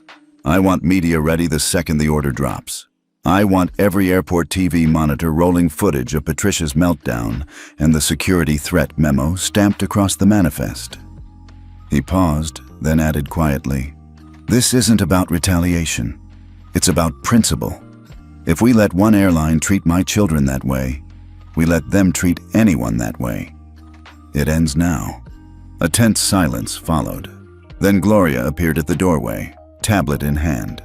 I want media ready the second the order drops. I want every airport TV monitor rolling footage of Patricia's meltdown and the security threat memo stamped across the manifest." He paused, then added quietly, "This isn't about retaliation. It's about principle. If we let one airline treat my children that way, we let them treat anyone that way. It ends now." A tense silence followed. Then Gloria appeared at the doorway, tablet in hand.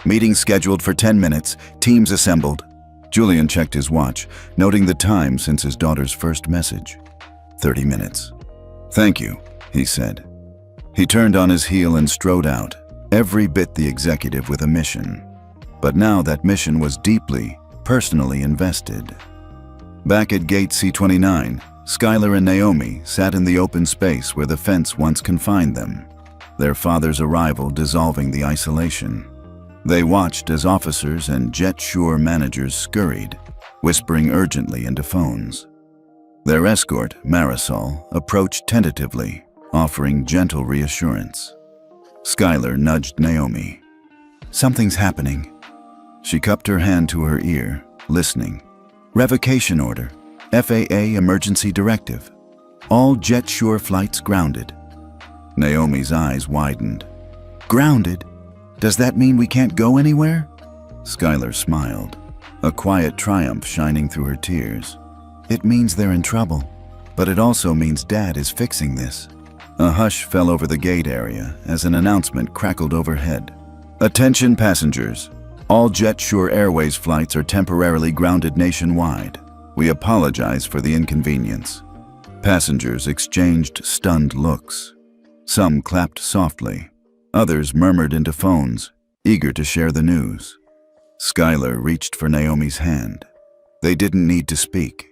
Meeting scheduled for 10 minutes. Teams assembled. Julian checked his watch, noting the time since his daughter's first message. 30 minutes. Thank you, he said. He turned on his heel and strode out, every bit the executive with a mission. But now that mission was deeply, personally invested. Back at Gate C29, Skylar and Naomi sat in the open space where the fence once confined them, their father's arrival dissolving the isolation. They watched as officers and jet-sure managers scurried, whispering urgently into phones. Their escort, Marisol, approached tentatively, offering gentle reassurance. Skylar nudged Naomi. Something's happening. She cupped her hand to her ear, listening. Revocation order. FAA emergency directive. All jet-sure flights grounded. Naomi's eyes widened. Grounded? Does that mean we can't go anywhere? Skylar smiled, a quiet triumph shining through her tears. It means they're in trouble, but it also means Dad is fixing this. A hush fell over the gate area as an announcement crackled overhead. Attention passengers. All jet-sure Airways flights are temporarily grounded nationwide. We apologize for the inconvenience. Passengers exchanged stunned looks. Some clapped softly. Others murmured into phones, eager to share the news. Skylar reached for Naomi's hand. They didn't need to speak.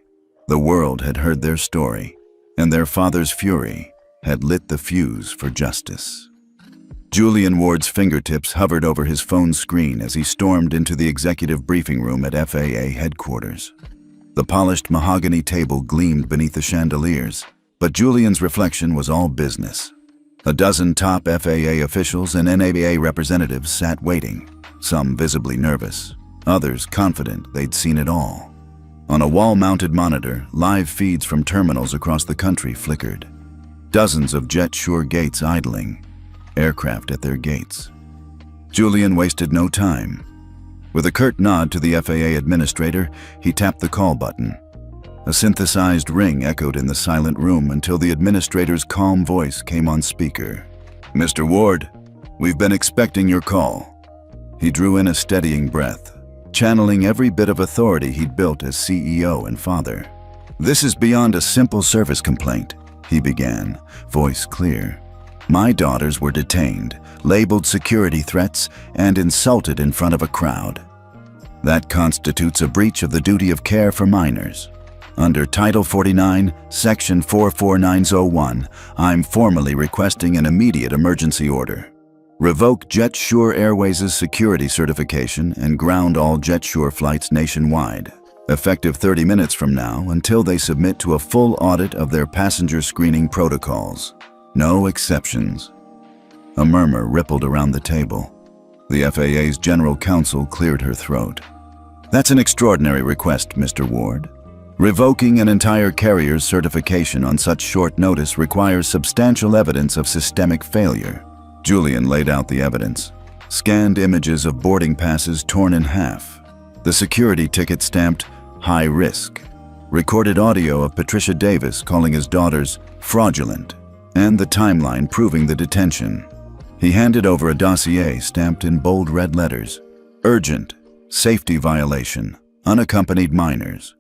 The world had heard their story, and their father's fury had lit the fuse for justice. Julian Ward's fingertips hovered over his phone screen as he stormed into the executive briefing room at FAA headquarters. The polished mahogany table gleamed beneath the chandeliers, but Julian's reflection was all business. A dozen top FAA officials and NABA representatives sat waiting, some visibly nervous, others confident they'd seen it all. On a wall-mounted monitor, live feeds from terminals across the country flickered. Dozens of jet-sure gates idling, aircraft at their gates. Julian wasted no time. With a curt nod to the FAA administrator, he tapped the call button. A synthesized ring echoed in the silent room until the administrator's calm voice came on speaker. Mr. Ward, we've been expecting your call. He drew in a steadying breath, channeling every bit of authority he'd built as CEO and father. This is beyond a simple service complaint, he began, voice clear. My daughters were detained, labeled security threats, and insulted in front of a crowd. That constitutes a breach of the duty of care for minors. Under Title 49, Section 44901, I'm formally requesting an immediate emergency order. Revoke jet-sure Airways' security certification and ground all jet-sure flights nationwide, effective 30 minutes from now until they submit to a full audit of their passenger screening protocols. No exceptions. A murmur rippled around the table. The FAA's general counsel cleared her throat. That's an extraordinary request, Mr. Ward. Revoking an entire carrier's certification on such short notice requires substantial evidence of systemic failure. Julian laid out the evidence. Scanned images of boarding passes torn in half. The security ticket stamped, high risk. Recorded audio of Patricia Davis calling his daughters fraudulent. And the timeline proving the detention. He handed over a dossier stamped in bold red letters. Urgent. Safety violation. Unaccompanied minors.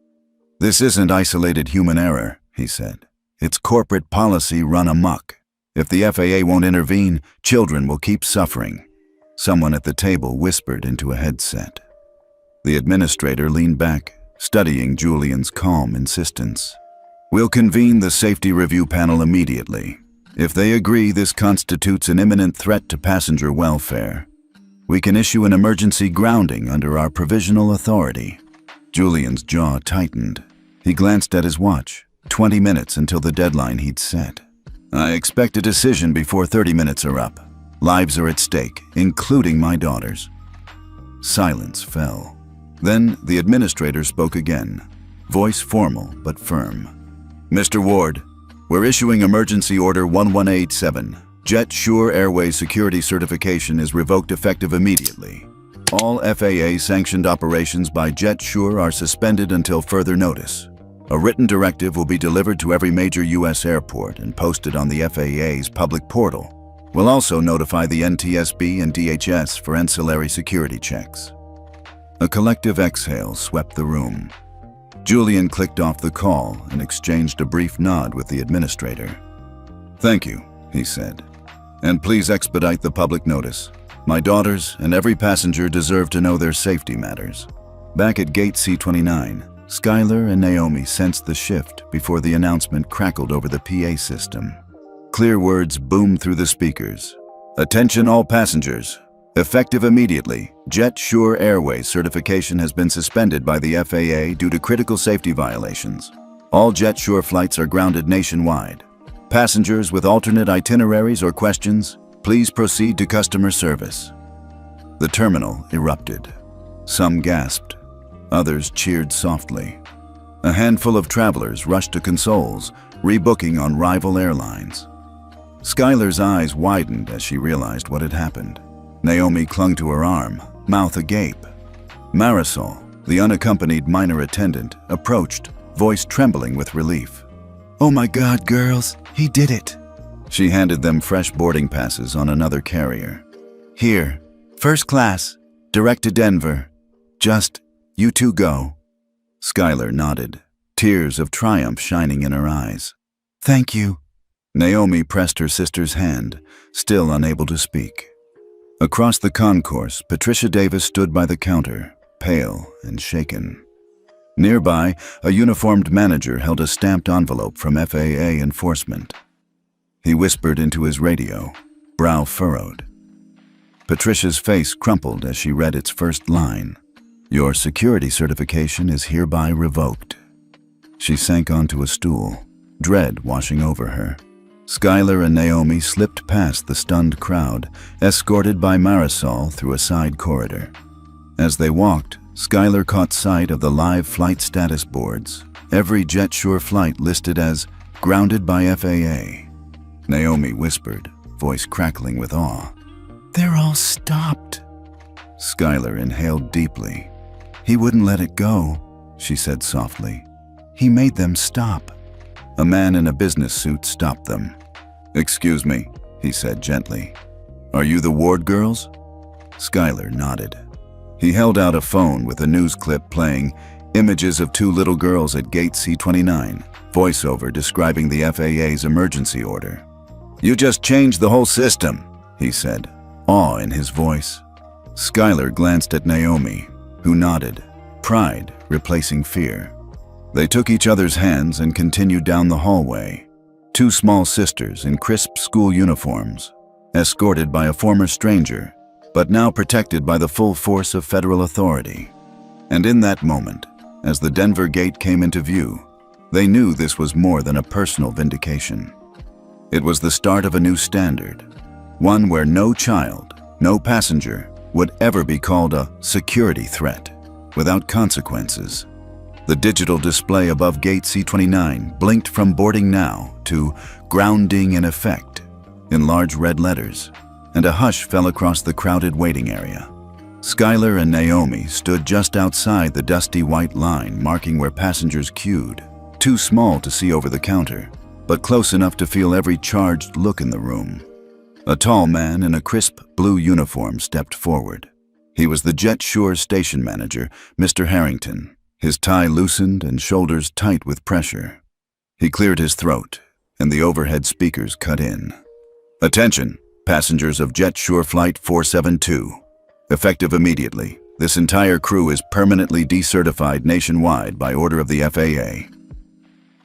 This isn't isolated human error, he said. It's corporate policy run amok. If the FAA won't intervene, children will keep suffering. Someone at the table whispered into a headset. The administrator leaned back, studying Julian's calm insistence. We'll convene the safety review panel immediately. If they agree this constitutes an imminent threat to passenger welfare, we can issue an emergency grounding under our provisional authority. Julian's jaw tightened. He glanced at his watch. 20 minutes until the deadline he'd set. I expect a decision before 30 minutes are up. Lives are at stake, including my daughters. Silence fell. Then the administrator spoke again, voice formal but firm. Mr. Ward, we're issuing Emergency Order 1187. Jet-sure Airways security certification is revoked effective immediately. All FAA-sanctioned operations by jet-sure are suspended until further notice. A written directive will be delivered to every major U.S. airport and posted on the FAA's public portal. We'll also notify the NTSB and DHS for ancillary security checks." A collective exhale swept the room. Julian clicked off the call and exchanged a brief nod with the administrator. "Thank you," he said. "And please expedite the public notice. My daughters and every passenger deserve to know their safety matters." Back at Gate C29, Skylar and Naomi sensed the shift before the announcement crackled over the PA system. Clear words boomed through the speakers. "Attention all passengers. Effective immediately, Jet Sure Airways certification has been suspended by the FAA due to critical safety violations. All Jet Sure flights are grounded nationwide. Passengers with alternate itineraries or questions, please proceed to customer service." The terminal erupted. Some gasped. Others cheered softly. A handful of travelers rushed to consoles, rebooking on rival airlines. Skylar's eyes widened as she realized what had happened. Naomi clung to her arm, mouth agape. Marisol, the unaccompanied minor attendant, approached, voice trembling with relief. "Oh my God, girls, he did it." She handed them fresh boarding passes on another carrier. "Here, first class, direct to Denver. Just, you two go." Skylar nodded, tears of triumph shining in her eyes. "Thank you." Naomi pressed her sister's hand, still unable to speak. Across the concourse, Patricia Davis stood by the counter, pale and shaken. Nearby, a uniformed manager held a stamped envelope from FAA enforcement. He whispered into his radio, brow furrowed. Patricia's face crumpled as she read its first line. "Your security certification is hereby revoked." She sank onto a stool, dread washing over her. Skylar and Naomi slipped past the stunned crowd, escorted by Marisol through a side corridor. As they walked, Skylar caught sight of the live flight status boards, every JetSure flight listed as grounded by FAA. Naomi whispered, voice crackling with awe. "They're all stopped." Skylar inhaled deeply. "He wouldn't let it go," she said softly. "He made them stop." A man in a business suit stopped them. "Excuse me," he said gently. "Are you the ward girls?" Skylar nodded. He held out a phone with a news clip playing, images of two little girls at Gate C29, voiceover describing the FAA's emergency order. "You just changed the whole system," he said, awe in his voice. Skylar glanced at Naomi, who nodded, pride replacing fear. They took each other's hands and continued down the hallway, two small sisters in crisp school uniforms, escorted by a former stranger, but now protected by the full force of federal authority. And in that moment, as the Denver gate came into view, they knew this was more than a personal vindication. It was the start of a new standard, one where no child, no passenger, would ever be called a security threat without consequences. The digital display above Gate C29 blinked from boarding now to grounding in effect in large red letters, and a hush fell across the crowded waiting area. Skylar and Naomi stood just outside the dusty white line marking where passengers queued, too small to see over the counter, but close enough to feel every charged look in the room. A tall man in a crisp blue uniform stepped forward. He was the JetSure station manager, Mr. Harrington, his tie loosened and shoulders tight with pressure. He cleared his throat, and the overhead speakers cut in. "Attention, passengers of JetSure Flight 472. Effective immediately, this entire crew is permanently decertified nationwide by order of the FAA."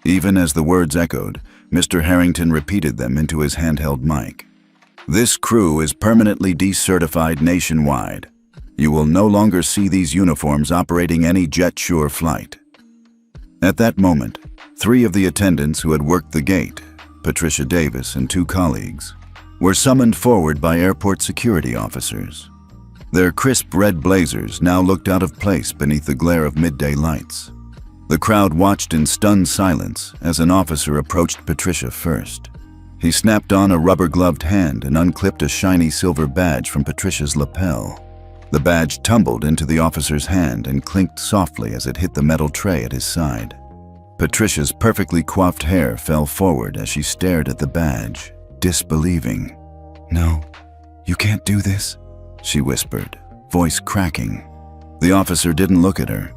Even as the words echoed, Mr. Harrington repeated them into his handheld mic. "This crew is permanently decertified nationwide. You will no longer see these uniforms operating any JetSure flight." At that moment, three of the attendants who had worked the gate, Patricia Davis and two colleagues, were summoned forward by airport security officers. Their crisp red blazers now looked out of place beneath the glare of midday lights. The crowd watched in stunned silence as an officer approached Patricia first. He snapped on a rubber-gloved hand and unclipped a shiny silver badge from Patricia's lapel. The badge tumbled into the officer's hand and clinked softly as it hit the metal tray at his side. Patricia's perfectly coiffed hair fell forward as she stared at the badge, disbelieving. "No, you can't do this," she whispered, voice cracking. The officer didn't look at her.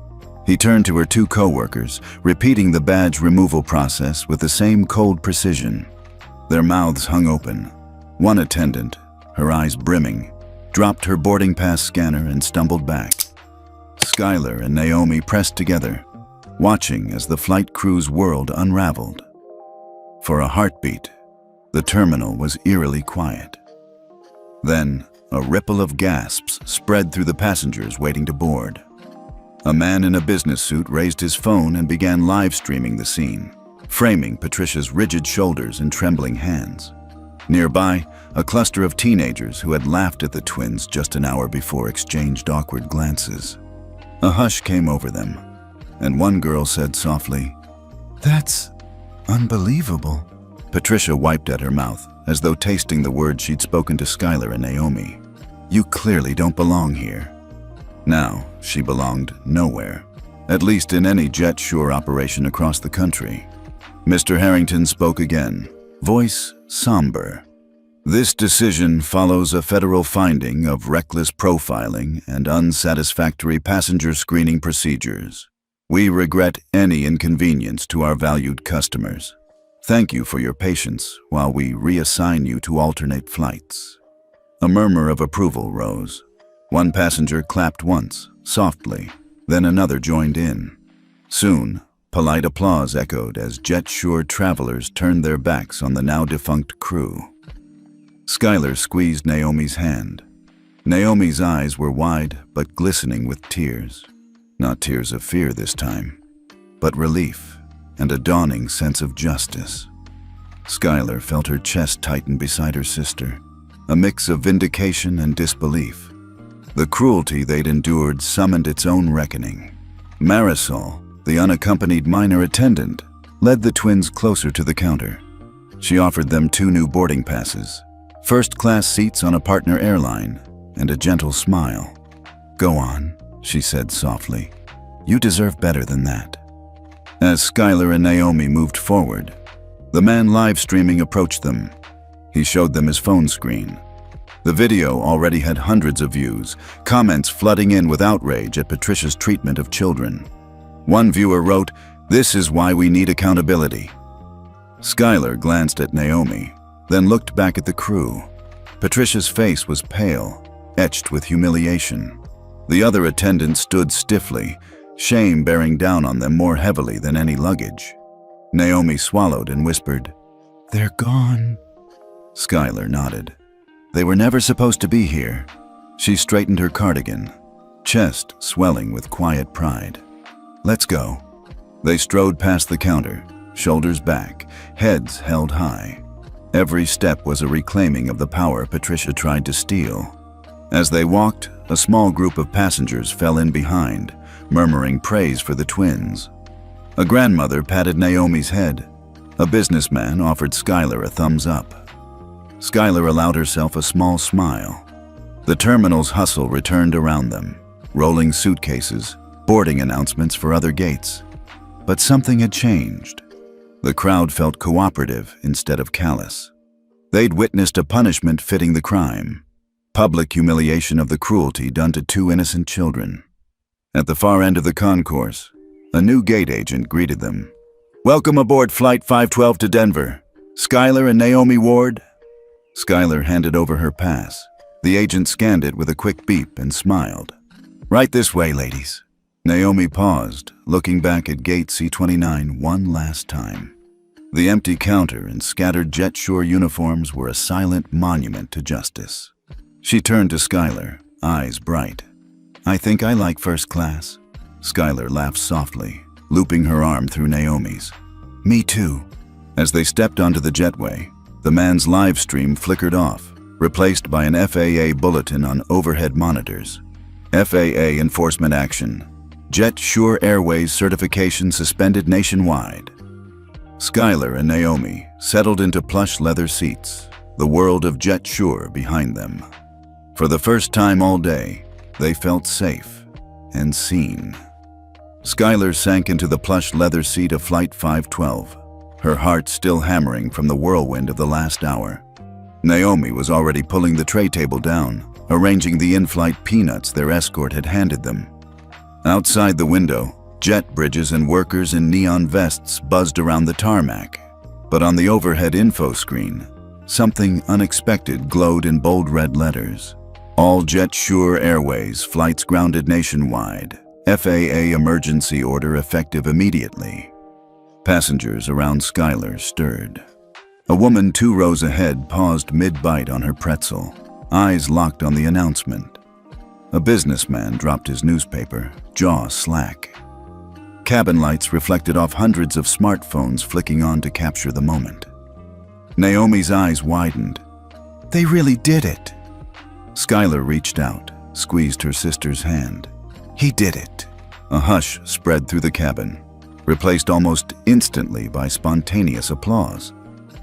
He turned to her two co-workers, repeating the badge removal process with the same cold precision. Their mouths hung open. One attendant, her eyes brimming, dropped her boarding pass scanner and stumbled back. Skylar and Naomi pressed together, watching as the flight crew's world unraveled. For a heartbeat, the terminal was eerily quiet. Then, a ripple of gasps spread through the passengers waiting to board. A man in a business suit raised his phone and began live streaming the scene, framing Patricia's rigid shoulders and trembling hands. Nearby, a cluster of teenagers who had laughed at the twins just an hour before exchanged awkward glances. A hush came over them, and one girl said softly, "That's unbelievable." Patricia wiped at her mouth, as though tasting the words she'd spoken to Skylar and Naomi. "You clearly don't belong here." Now, she belonged nowhere, at least in any jet-sure operation across the country. Mr. Harrington spoke again, voice somber. "This decision follows a federal finding of reckless profiling and unsatisfactory passenger screening procedures. We regret any inconvenience to our valued customers. Thank you for your patience while we reassign you to alternate flights." A murmur of approval rose. One passenger clapped once, softly, then another joined in. Soon, polite applause echoed as jet-sure travelers turned their backs on the now-defunct crew. Skylar squeezed Naomi's hand. Naomi's eyes were wide but glistening with tears. Not tears of fear this time, but relief and a dawning sense of justice. Skylar felt her chest tighten beside her sister, a mix of vindication and disbelief. The cruelty they'd endured summoned its own reckoning. Marisol, the unaccompanied minor attendant, led the twins closer to the counter. She offered them 2 new boarding passes, first-class seats on a partner airline, and a gentle smile. "Go on," she said softly. "You deserve better than that." As Skylar and Naomi moved forward, the man live streaming approached them. He showed them his phone screen. The video already had hundreds of views, comments flooding in with outrage at Patricia's treatment of children. One viewer wrote, "This is why we need accountability." Skylar glanced at Naomi, then looked back at the crew. Patricia's face was pale, etched with humiliation. The other attendants stood stiffly, shame bearing down on them more heavily than any luggage. Naomi swallowed and whispered, "They're gone." Skylar nodded. "They were never supposed to be here." She straightened her cardigan, chest swelling with quiet pride. "Let's go." They strode past the counter, shoulders back, heads held high. Every step was a reclaiming of the power Patricia tried to steal. As they walked, a small group of passengers fell in behind, murmuring praise for the twins. A grandmother patted Naomi's head. A businessman offered Skylar a thumbs up. Skylar allowed herself a small smile. The terminal's hustle returned around them, rolling suitcases, boarding announcements for other gates. But something had changed. The crowd felt cooperative instead of callous. They'd witnessed a punishment fitting the crime, public humiliation of the cruelty done to 2 innocent children. At the far end of the concourse, a new gate agent greeted them. "Welcome aboard Flight 512 to Denver. Skylar and Naomi Ward." Skylar handed over her pass. The agent scanned it with a quick beep and smiled. "Right this way, ladies." Naomi paused, looking back at gate C29 one last time. The empty counter and scattered jet-sure uniforms were a silent monument to justice. She turned to Skylar, eyes bright. "I think I like first class." Skylar laughed softly, looping her arm through Naomi's. "Me too." As they stepped onto the jetway, the man's live stream flickered off, replaced by an FAA bulletin on overhead monitors. "FAA enforcement action. Jet Sure Airways certification suspended nationwide." Skylar and Naomi settled into plush leather seats, the world of Jet Sure behind them. For the first time all day, they felt safe and seen. Skylar sank into the plush leather seat of Flight 512, her heart still hammering from the whirlwind of the last hour. Naomi was already pulling the tray table down, arranging the in-flight peanuts their escort had handed them. Outside the window, jet bridges and workers in neon vests buzzed around the tarmac. But on the overhead info screen, something unexpected glowed in bold red letters. All JetSure Airways flights grounded nationwide. FAA emergency order effective immediately. Passengers around Skylar stirred. A woman 2 rows ahead paused mid-bite on her pretzel, eyes locked on the announcement. A businessman dropped his newspaper, jaw slack. Cabin lights reflected off hundreds of smartphones flicking on to capture the moment. Naomi's eyes widened. They really did it. Skylar reached out, squeezed her sister's hand. He did it. A hush spread through the cabin, replaced almost instantly by spontaneous applause.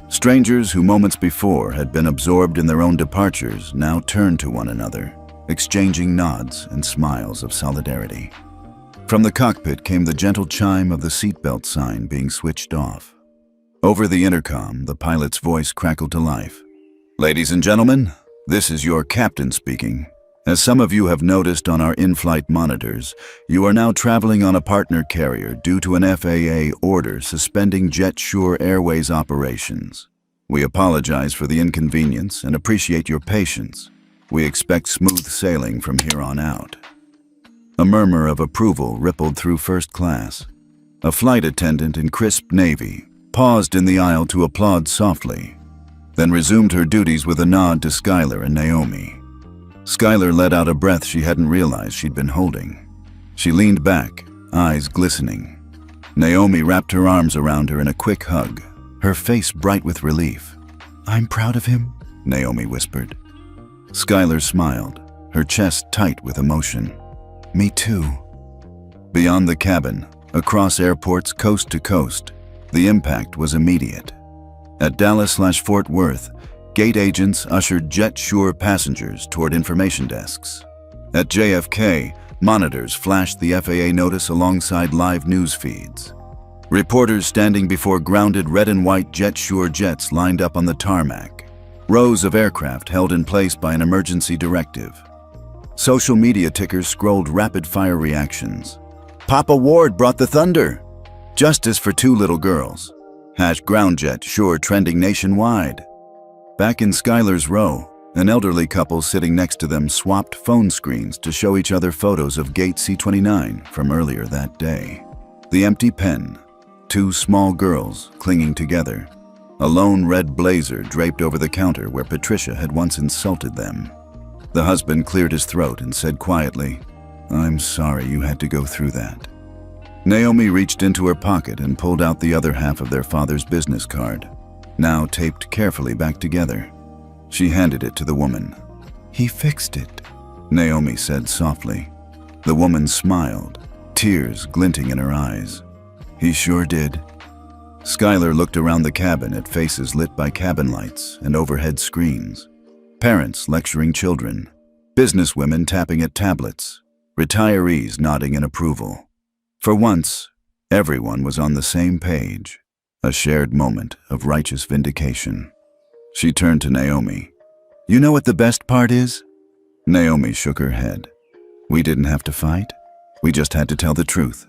Strangers who moments before had been absorbed in their own departures now turned to one another, exchanging nods and smiles of solidarity. From the cockpit came the gentle chime of the seatbelt sign being switched off. Over the intercom, the pilot's voice crackled to life. Ladies and gentlemen, this is your captain speaking. As some of you have noticed on our in-flight monitors, you are now traveling on a partner carrier due to an FAA order suspending JetSure Airways operations. We apologize for the inconvenience and appreciate your patience. We expect smooth sailing from here on out. A murmur of approval rippled through first class. A flight attendant in crisp navy paused in the aisle to applaud softly, then resumed her duties with a nod to Skylar and Naomi. Skylar let out a breath she hadn't realized she'd been holding. She leaned back, eyes glistening. Naomi wrapped her arms around her in a quick hug, her face bright with relief. "I'm proud of him," Naomi whispered. Skylar smiled, her chest tight with emotion. "Me too." Beyond the cabin, across airports coast to coast, the impact was immediate. At Dallas/Fort Worth, gate agents ushered JetSure passengers toward information desks. At JFK, monitors flashed the FAA notice alongside live news feeds. Reporters standing before grounded red and white JetSure jets lined up on the tarmac, rows of aircraft held in place by an emergency directive. Social media tickers scrolled rapid-fire reactions. Papa Ward brought the thunder. Justice for 2 little girls. #GroundJet Sure trending nationwide. Back in Skylar's row, an elderly couple sitting next to them swapped phone screens to show each other photos of Gate C-29 from earlier that day. The empty pen, 2 small girls clinging together, a lone red blazer draped over the counter where Patricia had once insulted them. The husband cleared his throat and said quietly, "I'm sorry you had to go through that." Naomi reached into her pocket and pulled out the other half of their father's business card, now taped carefully back together. She handed it to the woman. "He fixed it," Naomi said softly. The woman smiled, tears glinting in her eyes. "He sure did." Skylar looked around the cabin at faces lit by cabin lights and overhead screens. Parents lecturing children, businesswomen tapping at tablets, retirees nodding in approval. For once, everyone was on the same page, a shared moment of righteous vindication. She turned to Naomi. "You know what the best part is?" Naomi shook her head. "We didn't have to fight. We just had to tell the truth."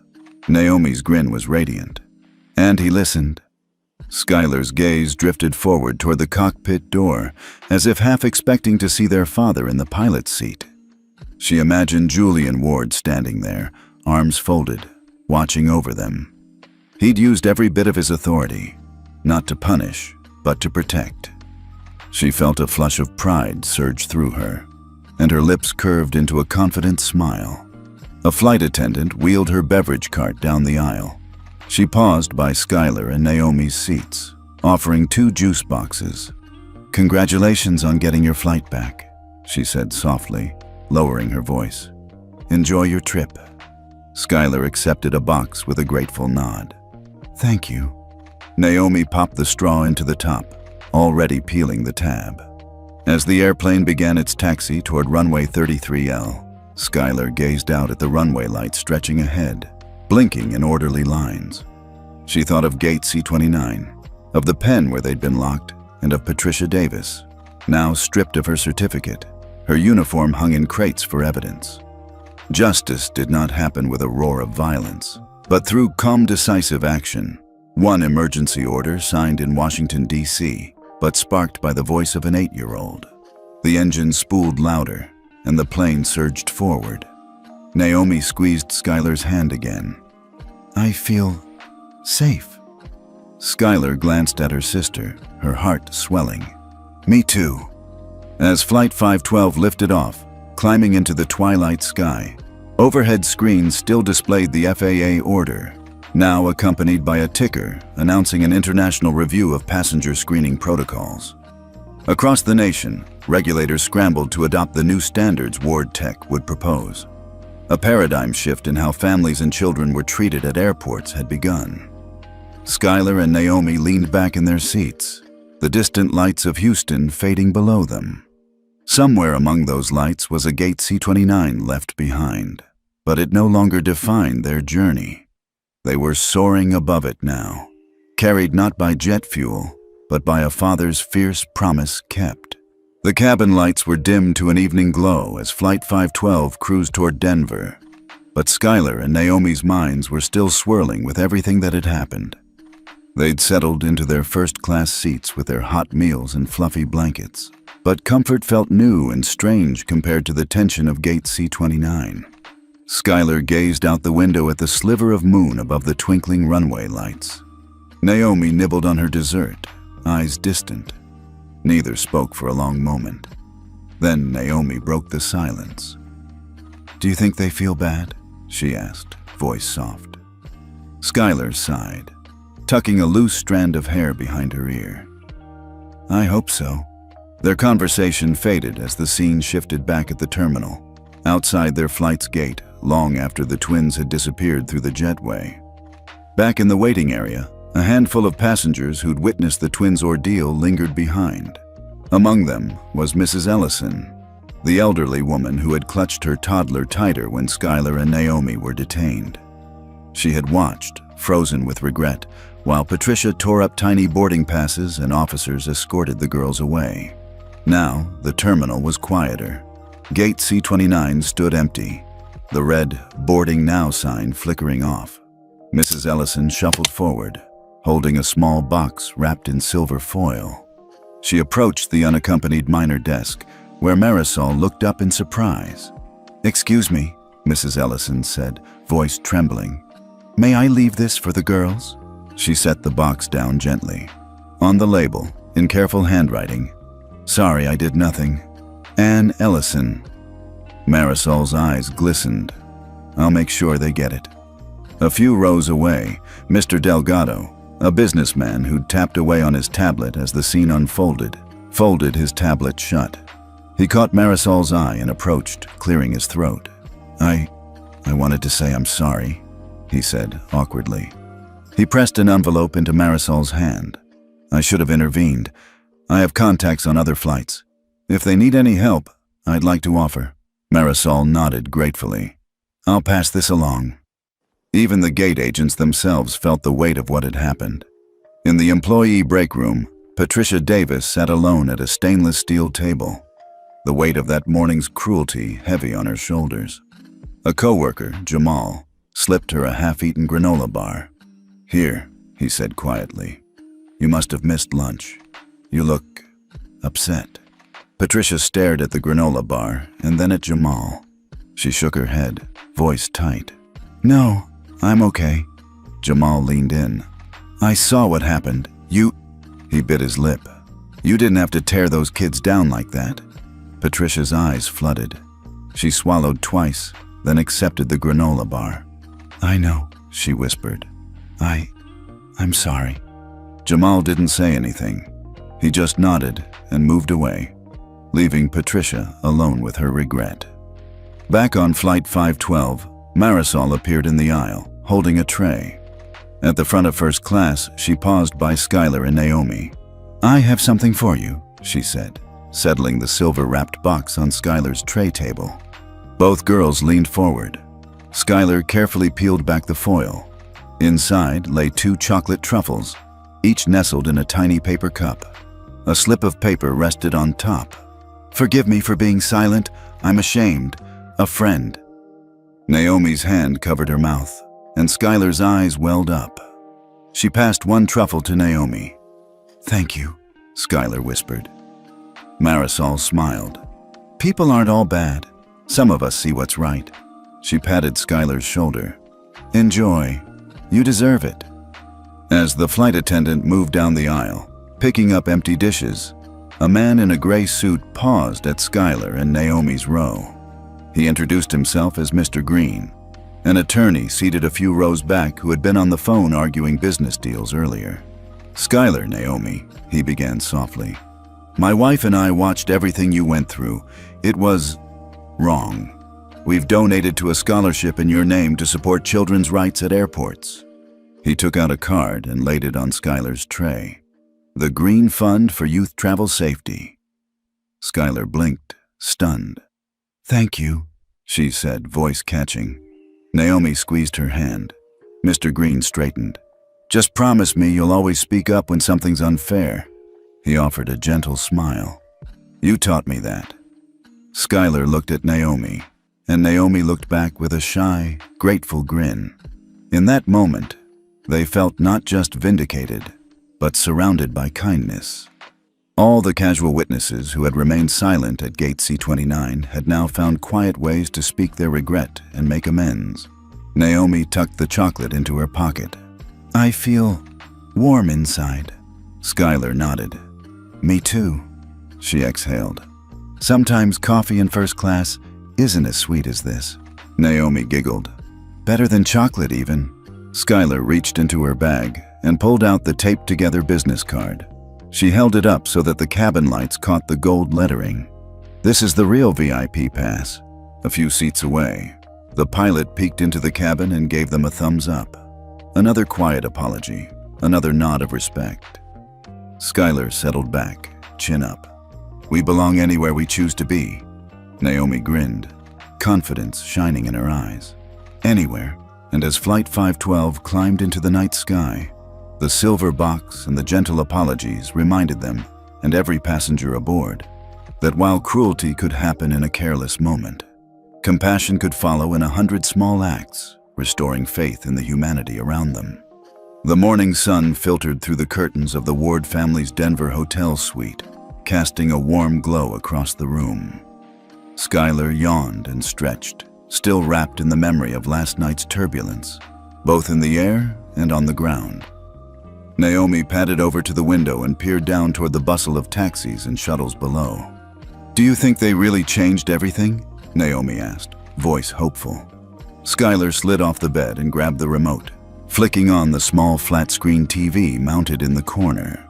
Naomi's grin was radiant. "And he listened." Skylar's gaze drifted forward toward the cockpit door, as if half expecting to see their father in the pilot's seat. She imagined Julian Ward standing there, arms folded, watching over them. He'd used every bit of his authority, not to punish, but to protect. She felt a flush of pride surge through her, and her lips curved into a confident smile. A flight attendant wheeled her beverage cart down the aisle. She paused by Skylar and Naomi's seats, offering 2 juice boxes. "Congratulations on getting your flight back," she said softly, lowering her voice. "Enjoy your trip." Skylar accepted a box with a grateful nod. "Thank you." Naomi popped the straw into the top, already peeling the tab. As the airplane began its taxi toward runway 33L, Skylar gazed out at the runway lights stretching ahead, blinking in orderly lines. She thought of Gate C-29, of the pen where they'd been locked, and of Patricia Davis, now stripped of her certificate. Her uniform hung in crates for evidence. Justice did not happen with a roar of violence, but through calm, decisive action. One emergency order signed in Washington, D.C., but sparked by the voice of an 8-year-old. The engine spooled louder, and the plane surged forward. Naomi squeezed Skylar's hand again. "I feel safe." Skylar glanced at her sister, her heart swelling. "Me too." As Flight 512 lifted off, climbing into the twilight sky, overhead screens still displayed the FAA order, now accompanied by a ticker announcing an international review of passenger screening protocols. Across the nation, regulators scrambled to adopt the new standards Ward Tech would propose. A paradigm shift in how families and children were treated at airports had begun. Skylar and Naomi leaned back in their seats, the distant lights of Houston fading below them. Somewhere among those lights was a Gate C-29 left behind, but it no longer defined their journey. They were soaring above it now, carried not by jet fuel, but by a father's fierce promise kept. The cabin lights were dimmed to an evening glow as Flight 512 cruised toward Denver, but Skylar and Naomi's minds were still swirling with everything that had happened. They'd settled into their first-class seats with their hot meals and fluffy blankets, but comfort felt new and strange compared to the tension of Gate C-29. Skylar gazed out the window at the sliver of moon above the twinkling runway lights. Naomi nibbled on her dessert, eyes distant. Neither spoke for a long moment. Then Naomi broke the silence. "Do you think they feel bad?" she asked, voice soft. Skylar sighed, tucking a loose strand of hair behind her ear. "I hope so." Their conversation faded as the scene shifted back at the terminal, outside their flight's gate, long after the twins had disappeared through the jetway. Back in the waiting area, a handful of passengers who'd witnessed the twins' ordeal lingered behind. Among them was Mrs. Ellison, the elderly woman who had clutched her toddler tighter when Skylar and Naomi were detained. She had watched, frozen with regret, while Patricia tore up tiny boarding passes and officers escorted the girls away. Now, the terminal was quieter. Gate C-29 stood empty, the red "Boarding Now" sign flickering off. Mrs. Ellison shuffled forward, holding a small box wrapped in silver foil. She approached the unaccompanied minor desk, where Marisol looked up in surprise. "Excuse me," Mrs. Ellison said, voice trembling. "May I leave this for the girls?" She set the box down gently. On the label, in careful handwriting, "Sorry, I did nothing. Ann Ellison." Marisol's eyes glistened. "I'll make sure they get it." A few rows away, Mr. Delgado, a businessman who'd tapped away on his tablet as the scene unfolded, folded his tablet shut. He caught Marisol's eye and approached, clearing his throat. I wanted to say I'm sorry," he said awkwardly. He pressed an envelope into Marisol's hand. "I should have intervened. I have contacts on other flights. If they need any help, I'd like to offer." Marisol nodded gratefully. "I'll pass this along." Even the gate agents themselves felt the weight of what had happened. In the employee break room, Patricia Davis sat alone at a stainless steel table, the weight of that morning's cruelty heavy on her shoulders. A coworker, Jamal, slipped her a half-eaten granola bar. "Here," he said quietly. "You must have missed lunch. You look upset." Patricia stared at the granola bar and then at Jamal. She shook her head, voice tight. "No, I'm okay." Jamal leaned in. "I saw what happened. He bit his lip. "You didn't have to tear those kids down like that." Patricia's eyes flooded. She swallowed twice, then accepted the granola bar. "I know," she whispered. I'm sorry." Jamal didn't say anything. He just nodded and moved away, leaving Patricia alone with her regret. Back on Flight 512, Marisol appeared in the aisle, holding a tray. At the front of first class, she paused by Skylar and Naomi. "I have something for you," she said, settling the silver-wrapped box on Skylar's tray table. Both girls leaned forward. Skylar carefully peeled back the foil. Inside lay 2 chocolate truffles, each nestled in a tiny paper cup. A slip of paper rested on top. "Forgive me for being silent. I'm ashamed. A friend." Naomi's hand covered her mouth, and Skylar's eyes welled up. She passed one truffle to Naomi. "Thank you," Skylar whispered. Marisol smiled. "People aren't all bad. Some of us see what's right." She patted Skylar's shoulder. "Enjoy. You deserve it." As the flight attendant moved down the aisle, picking up empty dishes, a man in a gray suit paused at Skylar and Naomi's row. He introduced himself as Mr. Green, an attorney seated a few rows back who had been on the phone arguing business deals earlier. "Skylar, Naomi," he began softly. "My wife and I watched everything you went through. It was wrong. We've donated to a scholarship in your name to support children's rights at airports." He took out a card and laid it on Skylar's tray. "The Green Fund for Youth Travel Safety." Skylar blinked, stunned. "Thank you," she said, voice catching. Naomi squeezed her hand. Mr. Green straightened. "Just promise me you'll always speak up when something's unfair." He offered a gentle smile. "You taught me that." Skylar looked at Naomi, and Naomi looked back with a shy, grateful grin. In that moment, they felt not just vindicated, but surrounded by kindness. All the casual witnesses who had remained silent at Gate C-29 had now found quiet ways to speak their regret and make amends. Naomi tucked the chocolate into her pocket. "I feel warm inside." Skylar nodded. "Me too," she exhaled. "Sometimes coffee in first class isn't as sweet as this." Naomi giggled. "Better than chocolate, even." Skylar reached into her bag and pulled out the taped-together business card. She held it up so that the cabin lights caught the gold lettering. "This is the real VIP pass." A few seats away, the pilot peeked into the cabin and gave them a thumbs up. Another quiet apology, another nod of respect. Skylar settled back, chin up. "We belong anywhere we choose to be." Naomi grinned, confidence shining in her eyes. Anywhere, and as Flight 512 climbed into the night sky, the silver box and the gentle apologies reminded them, and every passenger aboard, that while cruelty could happen in a careless moment, compassion could follow in 100 small acts, restoring faith in the humanity around them. The morning sun filtered through the curtains of the Ward family's Denver hotel suite, casting a warm glow across the room. Skylar yawned and stretched, still wrapped in the memory of last night's turbulence, both in the air and on the ground. Naomi padded over to the window and peered down toward the bustle of taxis and shuttles below. "Do you think they really changed everything?" Naomi asked, voice hopeful. Skylar slid off the bed and grabbed the remote, flicking on the small flat-screen TV mounted in the corner.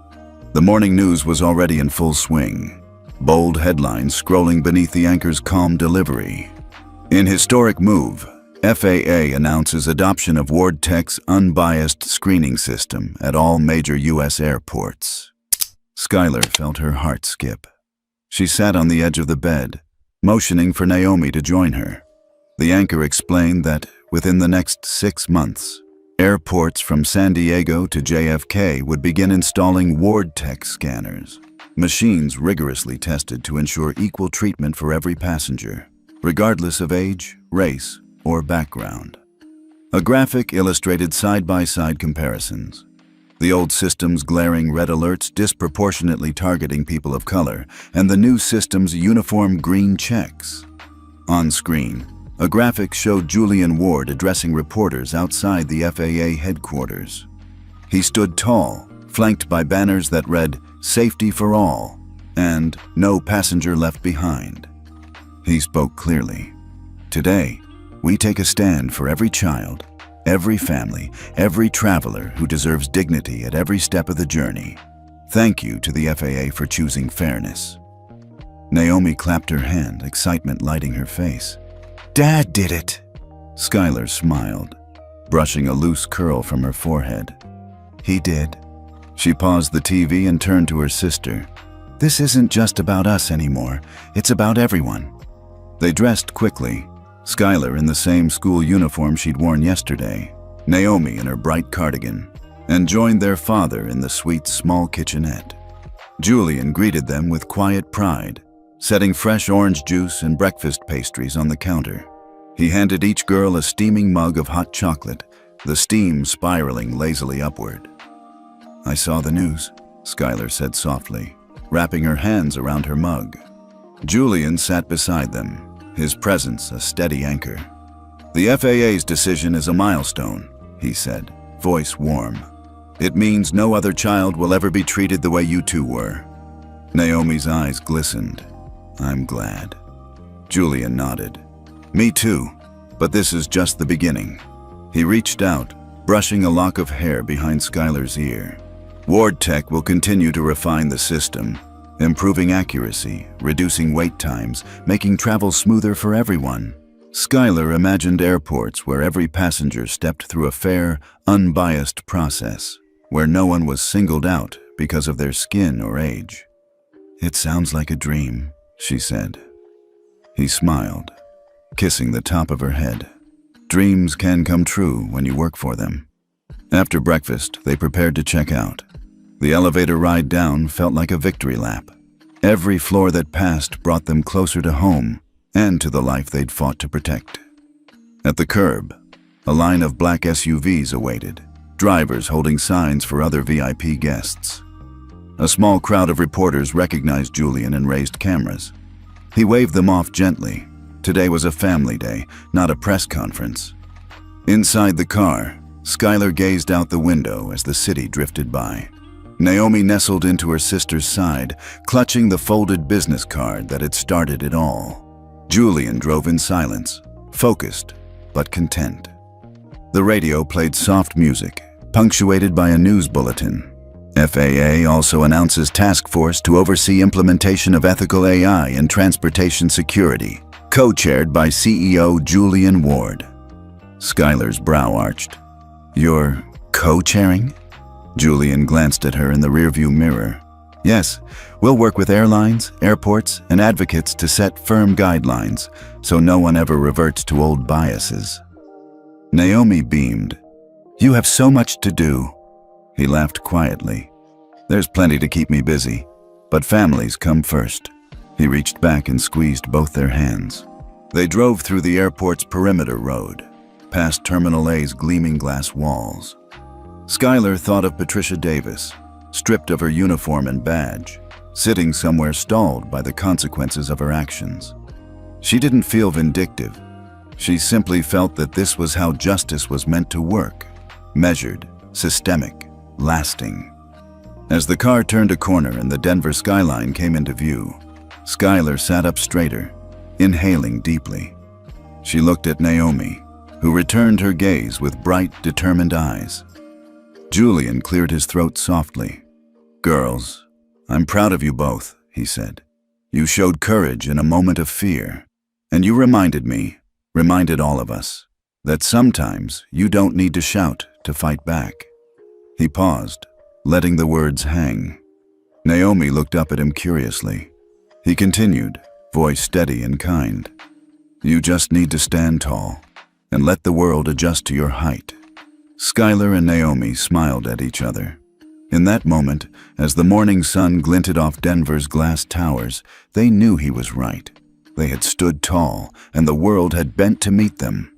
The morning news was already in full swing, bold headlines scrolling beneath the anchor's calm delivery. In historic move, FAA announces adoption of Ward Tech's unbiased screening system at all major U.S. airports. Skylar felt her heart skip. She sat on the edge of the bed, motioning for Naomi to join her. The anchor explained that within the next 6 months, airports from San Diego to JFK would begin installing Ward Tech scanners, machines rigorously tested to ensure equal treatment for every passenger, regardless of age, race, or background. A graphic illustrated side-by-side comparisons. The old system's glaring red alerts disproportionately targeting people of color, and the new system's uniform green checks. On screen, a graphic showed Julian Ward addressing reporters outside the FAA headquarters. He stood tall, flanked by banners that read, "Safety for all," and "No passenger left behind." He spoke clearly. "Today, we take a stand for every child, every family, every traveler who deserves dignity at every step of the journey. Thank you to the FAA for choosing fairness." Naomi clapped her hand, excitement lighting her face. "Dad did it!" Skylar smiled, brushing a loose curl from her forehead. "He did." She paused the TV and turned to her sister. "This isn't just about us anymore. It's about everyone." They dressed quickly, Skylar in the same school uniform she'd worn yesterday, Naomi in her bright cardigan, and joined their father in the suite's small kitchenette. Julian greeted them with quiet pride, setting fresh orange juice and breakfast pastries on the counter. He handed each girl a steaming mug of hot chocolate, the steam spiraling lazily upward. "I saw the news," Skylar said softly, wrapping her hands around her mug. Julian sat beside them, his presence a steady anchor. "The FAA's decision is a milestone," he said, voice warm. "It means no other child will ever be treated the way you two were." Naomi's eyes glistened. "I'm glad." Julian nodded. "Me too, but this is just the beginning." He reached out, brushing a lock of hair behind Skylar's ear. "Ward Tech will continue to refine the system, improving accuracy, reducing wait times, making travel smoother for everyone." Skylar imagined airports where every passenger stepped through a fair, unbiased process, where no one was singled out because of their skin or age. "It sounds like a dream," she said. He smiled, kissing the top of her head. Dreams can come true when you work for them. After breakfast, they prepared to check out. The elevator ride down felt like a victory lap. Every floor that passed brought them closer to home and to the life they'd fought to protect. At the curb, a line of black SUVs awaited, drivers holding signs for other VIP guests. A small crowd of reporters recognized Julian and raised cameras. He waved them off gently. Today was a family day, not a press conference. Inside the car, Skylar gazed out the window as the city drifted by. Naomi nestled into her sister's side, clutching the folded business card that had started it all. Julian drove in silence, focused but content. The radio played soft music, punctuated by a news bulletin. FAA also announces task force to oversee implementation of ethical AI in transportation security, co-chaired by CEO Julian Ward. Skylar's brow arched. "You're co-chairing?" Julian glanced at her in the rearview mirror. "Yes, we'll work with airlines, airports, and advocates to set firm guidelines so no one ever reverts to old biases." Naomi beamed. "You have so much to do." He laughed quietly. "There's plenty to keep me busy, but families come first." He reached back and squeezed both their hands. They drove through the airport's perimeter road, past Terminal A's gleaming glass walls. Skylar thought of Patricia Davis, stripped of her uniform and badge, sitting somewhere stalled by the consequences of her actions. She didn't feel vindictive. She simply felt that this was how justice was meant to work, measured, systemic, lasting. As the car turned a corner and the Denver skyline came into view, Skylar sat up straighter, inhaling deeply. She looked at Naomi, who returned her gaze with bright, determined eyes. Julian cleared his throat softly. "Girls, I'm proud of you both," he said. "You showed courage in a moment of fear, and you reminded all of us, that sometimes you don't need to shout to fight back." He paused, letting the words hang. Naomi looked up at him curiously. He continued, voice steady and kind. "You just need to stand tall and let the world adjust to your height." Skylar and Naomi smiled at each other. In that moment, as the morning sun glinted off Denver's glass towers, they knew he was right. They had stood tall, and the world had bent to meet them.